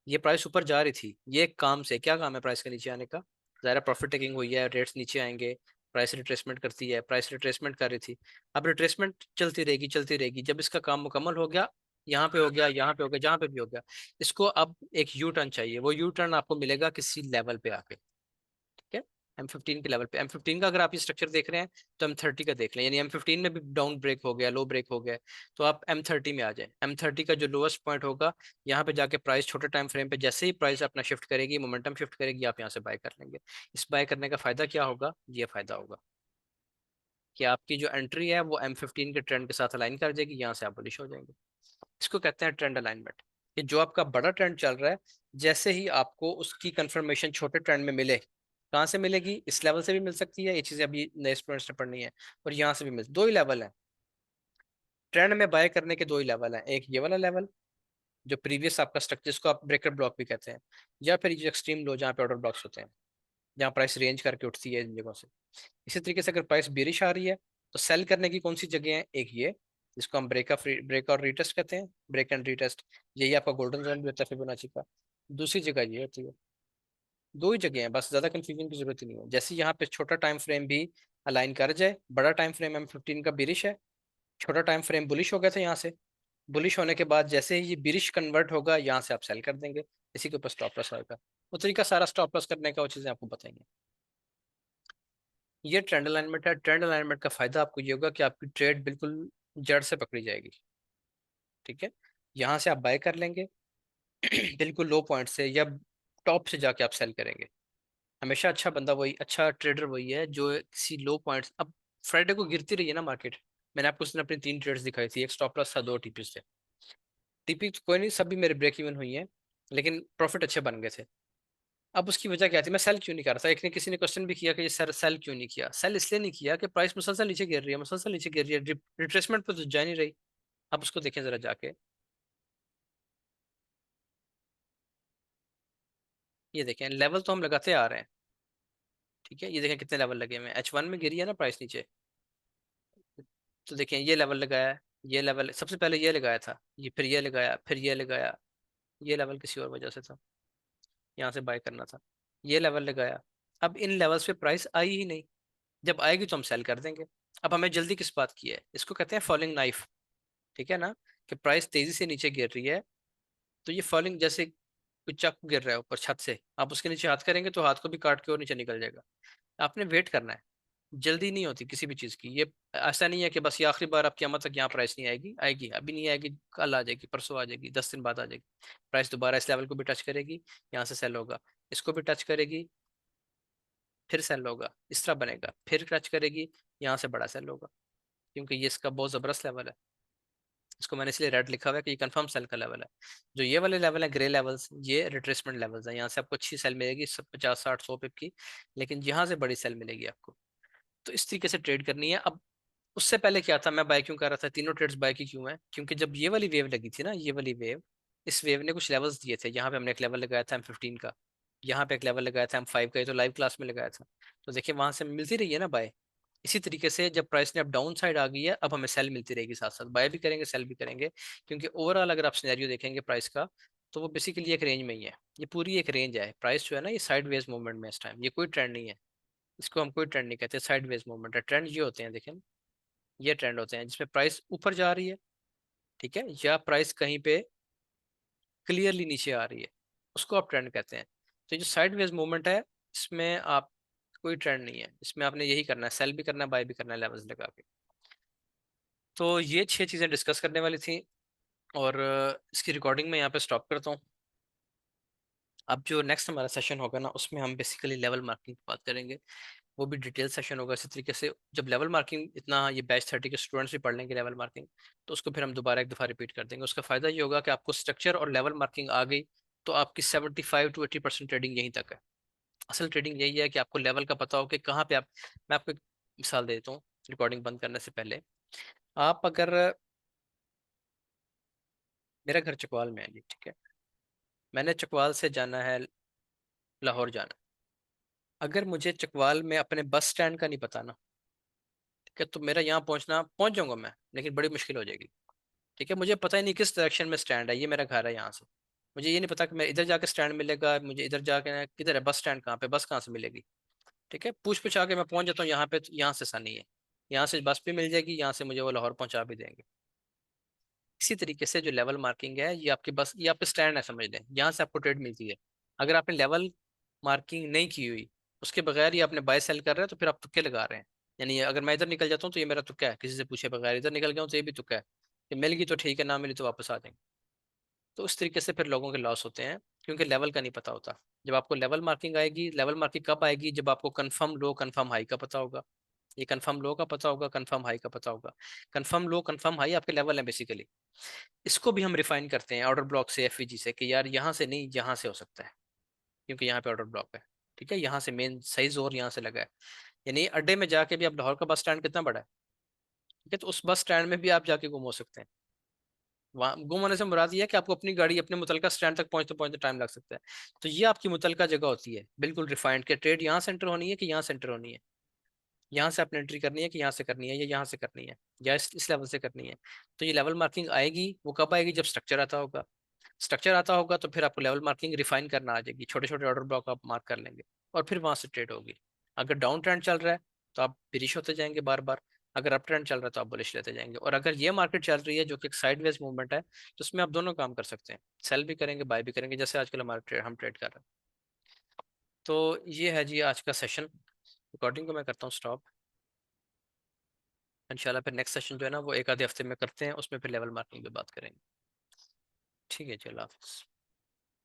ये प्राइस ऊपर जा रही थी, ये एक काम से, क्या काम है प्राइस के नीचे आने का? ज़ाहिर प्रॉफिट टेकिंग हुई है, रेट्स नीचे आएंगे, प्राइस रिट्रेसमेंट करती है, प्राइस रिट्रेसमेंट कर रही थी। अब रिट्रेसमेंट चलती रहेगी चलती रहेगी, जब इसका काम मुकम्मल हो गया, यहाँ पे हो गया, यहाँ पे हो गया, जहाँ पे भी हो गया, इसको अब एक यू टर्न चाहिए, वो यू टर्न आपको मिलेगा किसी लेवल पे आके। ठीक है, M15 के लेवल पे, M15 का अगर आप ये स्ट्रक्चर देख रहे हैं तो M30 का देख लें, यानी M15 में भी डाउन ब्रेक हो गया, लो ब्रेक हो गया, तो आप M30 में आ जाएं। M30 का जो लोएस्ट पॉइंट होगा, यहाँ पे जाके प्राइस छोटे टाइम फ्रेम पे जैसे ही प्राइस अपना शिफ्ट करेगी, मोमेंटम शिफ्ट करेगी, आप यहाँ से बाय कर लेंगे। इस बाय करने का फायदा क्या होगा? ये फायदा होगा कि आपकी जो एंट्री है वो M15 के ट्रेंड के साथ अलाइन कर जाएगी, यहाँ से आप बुलिश हो जाएंगे। इसको कहते हैं ट्रेंड अलाइनमेंट, कि जो आपका बड़ा ट्रेंड चल रहा है, जैसे ही आपको उसकी कंफर्मेशन छोटे ट्रेंड में मिले, कहाँ से मिलेगी? इस लेवल से भी मिल सकती है, ये चीजें अभी नए स्टूडेंट्स ने पढ़नी है, और यहाँ से भी मिल, दो ही लेवल है ट्रेंड में बाय करने के, दो ही लेवल है, एक ये वाला लेवल जो प्रीवियस आपका स्ट्रक्चर, जिसको आप ब्रेकर ब्लॉक भी कहते हैं, या फिर ये एक्सट्रीम लो जहाँ पे ऑर्डर ब्लॉक्स होते हैं, जहाँ प्राइस रेंज करके उठती है इन जगहों से। इसी तरीके से अगर प्राइस बेरिश आ रही है, तो सेल करने की कौन सी जगह है? एक ये, जिसको हम ब्रेक और रीटेस्ट कहते हैं, ब्रेक एंड रीटेस्ट, यही आपका गोल्डन जोन भी होता है फिबोनाची का। दूसरी जगह ये होती है, दो ही जगह हैं बस, ज्यादा कंफ्यूजन की जरूरत ही नहीं है। जैसे यहाँ पे छोटा टाइम फ्रेम भी अलाइन कर जाए, बड़ा टाइम फ्रेम M15 का बिरिश है, छोटा टाइम फ्रेम बुलिश हो गया था यहाँ से, बुलिश होने के बाद जैसे ही ये बिरिश कन्वर्ट होगा, यहाँ से आप सेल कर देंगे, इसी के ऊपर स्टॉप लॉस आएगा। वो तरीका सारा स्टॉप लॉस करने का, वो चीजें आपको बताएंगे। ये ट्रेंड अलाइनमेंट है। ट्रेंड अलाइनमेंट का फायदा आपको ये होगा कि आपकी ट्रेड बिल्कुल जड़ से पकड़ी जाएगी। ठीक है, यहाँ से आप बाय कर लेंगे बिल्कुल लो पॉइंट से, या टॉप से जाके आप सेल करेंगे। हमेशा अच्छा बंदा वही, अच्छा ट्रेडर वही है जो किसी लो पॉइंट्स, अब फ्राइडे को गिरती रही है ना मार्केट, मैंने आपको उसने अपनी तीन ट्रेड्स दिखाई थी, एक स्टॉप लॉस था, दो टीपी थे। टीपी तो कोई नहीं, सभी मेरे ब्रेक इवन हुई है, लेकिन प्रॉफिट अच्छे बन गए थे। अब उसकी वजह क्या थी? मैं सेल क्यों नहीं कर रहा था? एक ने किसी ने क्वेश्चन भी किया कि सर सेल क्यों नहीं किया? सेल इसलिए नहीं किया कि प्राइस मुसलसल नीचे गिर रही है, मुसलसल नीचे गिर रही है, रिट्रेसमेंट पे तो जा नहीं रही। अब उसको देखें जरा जाके, ये देखें लेवल तो हम लगाते आ रहे हैं। ठीक है, ये देखें कितने लेवल लगे हुए हैं, H1 में गिरी है ना प्राइस नीचे, तो देखें ये लेवल लगाया है, ये लेवल सबसे पहले ये लगाया था, ये फिर ये लगाया, फिर ये लगाया, ये लेवल किसी और वजह से था, यहाँ से बाय करना था, ये लेवल लगाया। अब इन लेवल्स पे प्राइस आई ही नहीं, जब आएगी तो हम सेल कर देंगे। अब हमें जल्दी किस बात की है? इसको कहते हैं फॉलिंग नाइफ। ठीक है ना, कि प्राइस तेजी से नीचे गिर रही है, तो ये फॉलिंग, जैसे कोई चाकू गिर रहा है ऊपर छत से, आप उसके नीचे हाथ करेंगे तो हाथ को भी काट के और नीचे निकल जाएगा। आपने वेट करना है, जल्दी नहीं होती किसी भी चीज़ की। ये ऐसा नहीं है कि बस ये आखिरी बार, अब क़यामत तक यहाँ प्राइस नहीं आएगी, आएगी, अभी नहीं आएगी, कल आ जाएगी, परसों आ जाएगी, 10 दिन बाद आ जाएगी। प्राइस दोबारा इस लेवल को भी टच करेगी, यहाँ से सेल होगा, इसको भी टच करेगी, फिर सेल होगा, इस तरह बनेगा, फिर टच करेगी, यहाँ से बड़ा सेल होगा, क्योंकि ये इसका बहुत ज़बरदस्त लेवल है। इसको मैंने इसलिए रेड लिखा हुआ है कि ये कंफर्म सेल का लेवल है। जो ये वाले लेवल है ग्रे लेवल्स, ये रिट्रेसमेंट लेवल्स हैं, यहाँ से आपको अच्छी सेल मिलेगी, सब 50 60 100 पिप की, लेकिन यहाँ से बड़ी सेल मिलेगी आपको। तो इस तरीके से ट्रेड करनी है। अब उससे पहले क्या था, मैं बाय क्यों कर रहा था, तीनों ट्रेड्स बाय की क्यों है? क्योंकि जब ये वाली वेव लगी थी ना, ये वाली वेव, इस वेव ने कुछ लेवल्स दिए थे। यहाँ पे हमने एक लेवल लगाया था M15 का, यहाँ पे एक लेवल लगाया था M5 का, ये तो लाइव क्लास में लगाया था। तो देखिए वहां से मिलती रही है ना बाय। इसी तरीके से जब प्राइस ने अब डाउन साइड आ गई है, अब हमें सेल मिलती रहेगी, साथ साथ बाय भी करेंगे, सेल भी करेंगे। क्योंकि ओवरऑल अगर आप सिनेरियो देखेंगे प्राइस का, तो वो बेसिकली एक रेंज में ही है, ये पूरी एक रेंज है। प्राइस जो है ना, ये साइड वेज मूवमेंट में इस टाइम, ये कोई ट्रेंड नहीं है, इसको हम कोई ट्रेंड नहीं कहते, साइड वेज मूवमेंट है। ट्रेंड ये होते हैं, देखें, ये ट्रेंड होते हैं जिसमें प्राइस ऊपर जा रही है, ठीक है, या प्राइस कहीं पे क्लियरली नीचे आ रही है, उसको आप ट्रेंड कहते हैं। तो ये जो साइडवेज मूवमेंट है, इसमें आप, कोई ट्रेंड नहीं है इसमें, आपने यही करना है, सेल भी करना है, बाय भी करना है, लेवल्स लगा के। तो ये 6 चीज़ें डिस्कस करने वाली थी, और इसकी रिकॉर्डिंग में यहाँ पे स्टॉप करता हूँ। अब जो नेक्स्ट हमारा सेशन होगा ना, उसमें हम बेसिकली लेवल मार्किंग की बात करेंगे, वो भी डिटेल सेशन होगा। इसी तरीके से जब लेवल मार्किंग इतना, ये बैच 30 के स्टूडेंट्स भी पढ़ लेंगे लेवल मार्किंग, तो उसको फिर हम दोबारा एक दफ़ा रिपीट कर देंगे। उसका फ़ायदा ये होगा कि आपको स्ट्रक्चर और लेवल मार्किंग आ गई, तो आपकी 75 to 80% ट्रेडिंग यहीं तक है। असल ट्रेडिंग यही है कि आपको लेवल का पता हो कि कहाँ पे आप। मैं आपको एक मिसाल दे देता हूँ रिकॉर्डिंग बंद करने से पहले। आप अगर, मेरा घर चकवाल में है जी, ठीक है, मैंने चकवाल से जाना है लाहौर जाना। अगर मुझे चकवाल में अपने बस स्टैंड का नहीं पता ना, ठीक है, तो मेरा यहाँ पहुँचना, पहुँच जाऊंगा मैं लेकिन बड़ी मुश्किल हो जाएगी। ठीक है, मुझे पता ही नहीं किस डायरेक्शन में स्टैंड है, ये मेरा घर है यहाँ से। मुझे ये नहीं पता कि मैं इधर जाके स्टैंड मिलेगा, मुझे इधर जाके किधर है बस स्टैंड, कहाँ पे बस कहाँ से मिलेगी। ठीक है, पूछ पूछ आके मैं पहुंच जाता हूँ यहाँ पे, तो यहाँ से आसानी है। यहाँ से बस भी मिल जाएगी, यहाँ से मुझे वो लाहौर पहुंचा भी देंगे। इसी तरीके से जो लेवल मार्किंग है, ये आपके बस, ये आपके स्टैंड है समझ लें, यहाँ से आपको ट्रेड मिलती है। अगर आपने लेवल मार्किंग नहीं की हुई, उसके बगैर ही आपने बाय सेल कर रहे हैं, तो फिर आप तुक्के लगा रहे हैं। यानी अगर मैं इधर निकल जाता हूँ तो ये मेरा तुक्का है, किसी से पूछे बगैर इधर निकल गया हूँ तो ये भी तुक्का है, कि मिल गई तो ठीक है, ना मिली तो वापस आ जाएंगे। तो उस तरीके से फिर लोगों के लॉस होते हैं, क्योंकि लेवल का नहीं पता होता। जब आपको लेवल मार्किंग आएगी, लेवल मार्किंग कब आएगी, जब आपको कंफर्म लो कंफर्म हाई का पता होगा। ये कंफर्म लो का पता होगा, कंफर्म हाई का पता होगा। कंफर्म लो कंफर्म हाई आपके लेवल है बेसिकली। इसको भी हम रिफाइन करते हैं ऑर्डर ब्लॉक से, एफवीजी से, कि यार यहाँ से नहीं, यहाँ से हो सकता है, क्योंकि यहाँ पे ऑर्डर ब्लॉक है। ठीक है, यहाँ से मेन सही जोर यहाँ से लगा है। यानी अड्डे में जाके भी, अब लाहौर का बस स्टैंड कितना बड़ा है, ठीक है, तो उस बस स्टैंड में भी आप जाके गुम हो सकते हैं। वहाँ गुम होने से मुराद ये है कि आपको अपनी गाड़ी अपने मुतलका स्टैंड तक पहुंचते पहुंचते टाइम लग सकता है। तो ये आपकी मुतलका जगह होती है बिल्कुल रिफाइंड, के ट्रेड यहाँ सेंटर होनी है कि यहाँ सेंटर होनी है, यहाँ से आपने एंट्री करनी है कि यहाँ से करनी है, या यहाँ से करनी है, या इस लेवल से करनी है। तो ये लेवल मार्किंग आएगी, वो कब आएगी, जब स्ट्रक्चर आता होगा। स्ट्रक्चर आता होगा तो फिर आपको लेवल मार्किंग रिफाइन करना आ जाएगी, छोटे छोटे ऑर्डर ब्लॉक आप मार्क कर लेंगे, और फिर वहां से ट्रेड होगी। अगर डाउन ट्रेंड चल रहा है तो आप बिरिश होते जाएंगे बार बार, अगर अप ट्रेंड चल रहा है तो आप बुलिश लेते जाएंगे। और अगर ये मार्केट चल रही है जो कि एक साइडवेज मूवमेंट है, तो उसमें आप दोनों काम कर सकते हैं, सेल भी करेंगे बाय भी करेंगे, जैसे आजकल हमारा ट्रेड, हम ट्रेड कर रहे हैं। तो ये है जी आज का सेशन। रिकॉर्डिंग को मैं करता हूँ स्टॉप। इंशाल्लाह फिर नेक्स्ट सेशन जो है ना वो एक आधे हफ्ते में करते हैं, उसमें फिर लेवल मार्किंग पे बात करेंगे। ठीक है जी, अल्लाह हाफिज़।